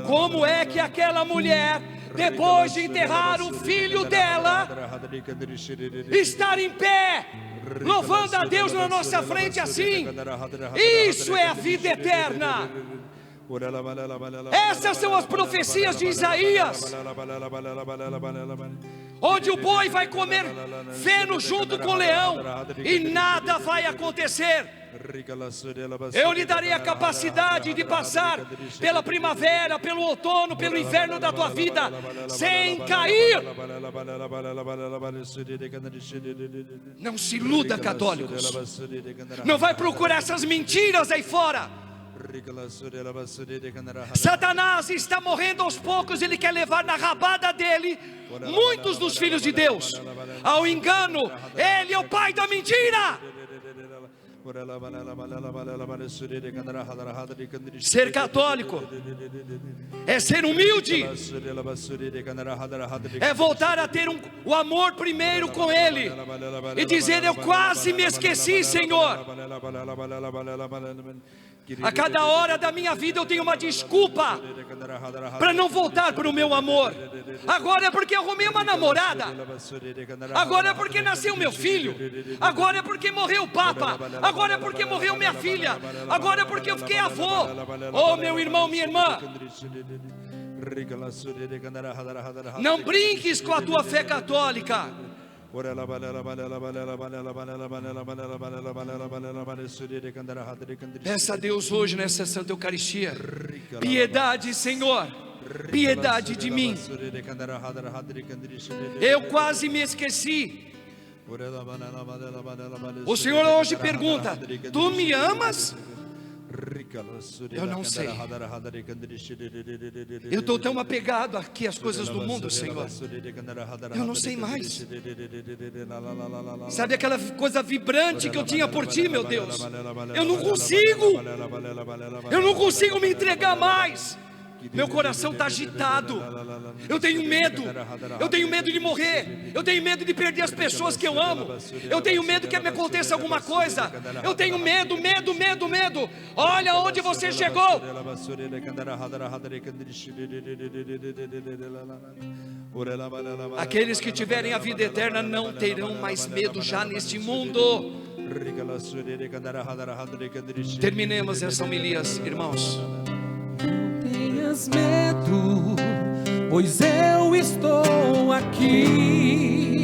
Como é que aquela mulher, depois de enterrar o filho dela, estar em pé, louvando a Deus na nossa frente assim? Isso é a vida eterna. Essas são as profecias de Isaías, onde o boi vai comer feno junto com o leão e nada vai acontecer. Eu lhe darei a capacidade de passar pela primavera, pelo outono, pelo inverno da tua vida sem cair. Não se iluda, católicos. Não vai procurar essas mentiras aí fora. Satanás está morrendo aos poucos. Ele quer levar na rabada dele muitos dos filhos de Deus ao engano. Ele é o pai da mentira. Ser católico é ser humilde, é voltar a ter o amor primeiro com Ele e dizer: eu quase me esqueci, Senhor. A cada hora da minha vida eu tenho uma desculpa para não voltar para o meu amor. Agora é porque arrumei uma namorada, agora é porque nasceu meu filho, agora é porque morreu o Papa, agora é porque morreu minha filha, agora é porque eu fiquei avô. Oh, meu irmão, minha irmã, não brinques com a tua fé católica. Peça a Deus hoje nessa Santa Eucaristia: piedade, Senhor, piedade de mim. Eu quase me esqueci. O Senhor hoje pergunta: tu me amas? Eu não sei. Eu estou tão apegado aqui às coisas do mundo, Senhor. Eu não sei mais. Sabe aquela coisa vibrante que eu tinha por Ti, meu Deus? Eu não consigo. Eu não consigo me entregar mais. Meu coração está agitado. Eu tenho medo. Eu tenho medo de morrer. Eu tenho medo de perder as pessoas que eu amo. Eu tenho medo que me aconteça alguma coisa. Eu tenho medo. Olha onde você chegou. Aqueles que tiverem a vida eterna não terão mais medo já neste mundo. Terminemos essa homilia, irmãos. Não tenhas medo, pois eu estou aqui.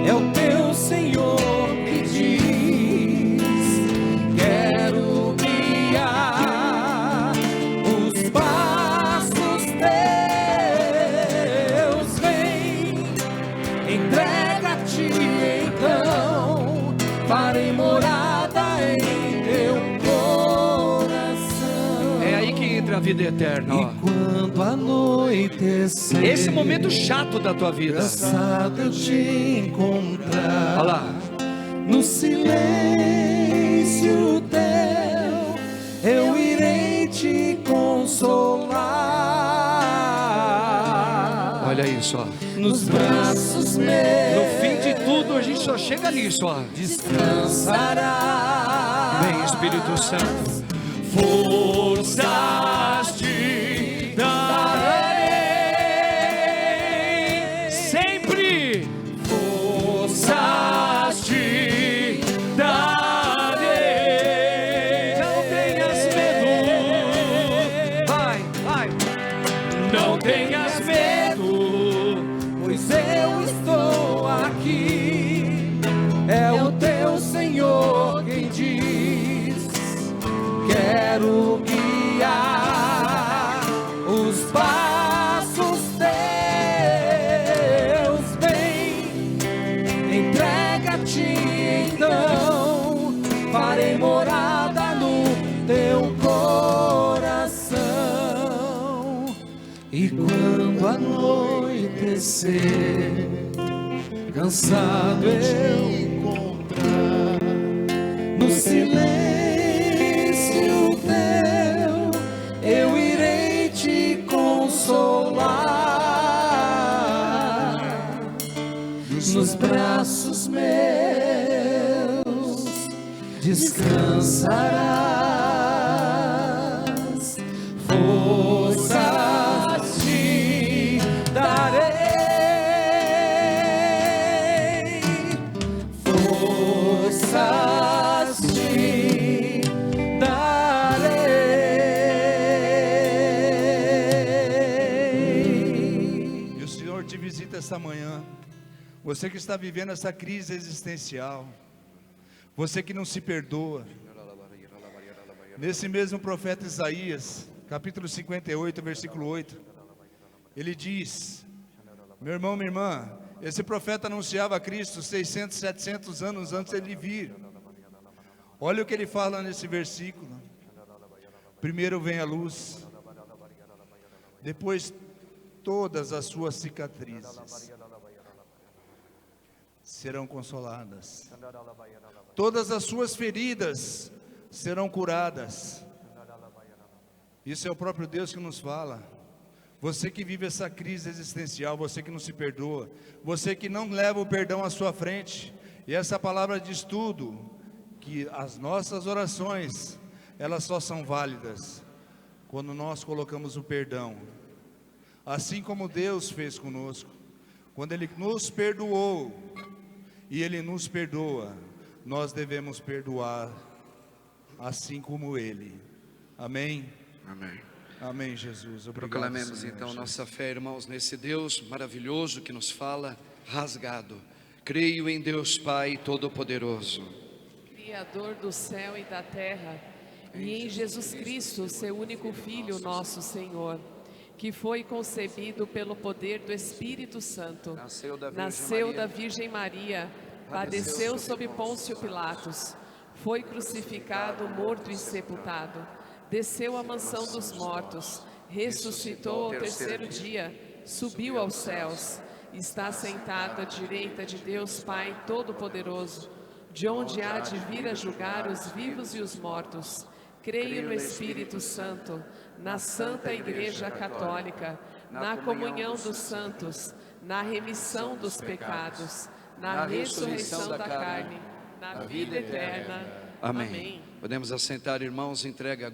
É o teu Senhor que diz: quero guiar os passos teus. Vem, entrega-te então, farei morada em teu coração. É aí que entra a vida eterna, ó. E quando anoitecer, Esse momento chato da tua vida, cansado eu te encontrar, olha lá, no silêncio teu, eu irei te consolar. olha isso, ó. Nos braços meus, No fim de tudo a gente só chega nisso, ó. descansará. Vem, Espírito Santo. Forças te darei, sempre forças te darei. Não tenhas medo, vai, não tenhas medo, Pois eu estou aqui, é o teu Senhor quem diz: quero guiar os passos teus. Vem, entrega-te então, farei morada no teu coração. E quando anoitecer, cansado eu encontrar, no silêncio teu, eu irei te consolar. Nos braços meus descansarás, forças te darei, forças te darei. E o Senhor te visita esta manhã. Você que está vivendo essa crise existencial, você que não se perdoa. Nesse mesmo profeta Isaías, capítulo 58, versículo 8, ele diz: meu irmão, minha irmã, esse profeta anunciava Cristo 600, 700 anos antes de ele vir. Olha o que ele fala nesse versículo: primeiro vem a luz, depois todas as suas cicatrizes serão consoladas, todas as suas feridas serão curadas. Isso é o próprio Deus que nos fala. Você que vive essa crise existencial, você que não se perdoa, você que não leva o perdão à sua frente, e essa palavra diz tudo, que as nossas orações, elas só são válidas quando nós colocamos o perdão, assim como Deus fez conosco, quando Ele nos perdoou, e Ele nos perdoa, nós devemos perdoar, assim como Ele. Amém? Amém. Amém, Jesus. Obrigado, Proclamemos Senhor, então Jesus. nossa fé, irmãos, nesse Deus maravilhoso que nos fala rasgado. Creio em Deus Pai Todo-Poderoso, Criador do céu e da terra, e em Jesus Cristo, seu único Filho, nosso Senhor, que foi concebido pelo poder do Espírito Santo, nasceu da Virgem Maria, padeceu sob Pôncio Pilatos, foi crucificado, morto e sepultado, desceu à mansão dos mortos, ressuscitou ao terceiro dia, subiu aos céus, está sentado à direita de Deus Pai Todo-Poderoso, de onde há de vir a julgar os vivos e os mortos. Creio no Espírito Santo, na Santa Igreja Católica, na comunhão dos santos, na remissão dos pecados, na ressurreição da carne, na vida eterna. Amém. Podemos assentar, irmãos, entrega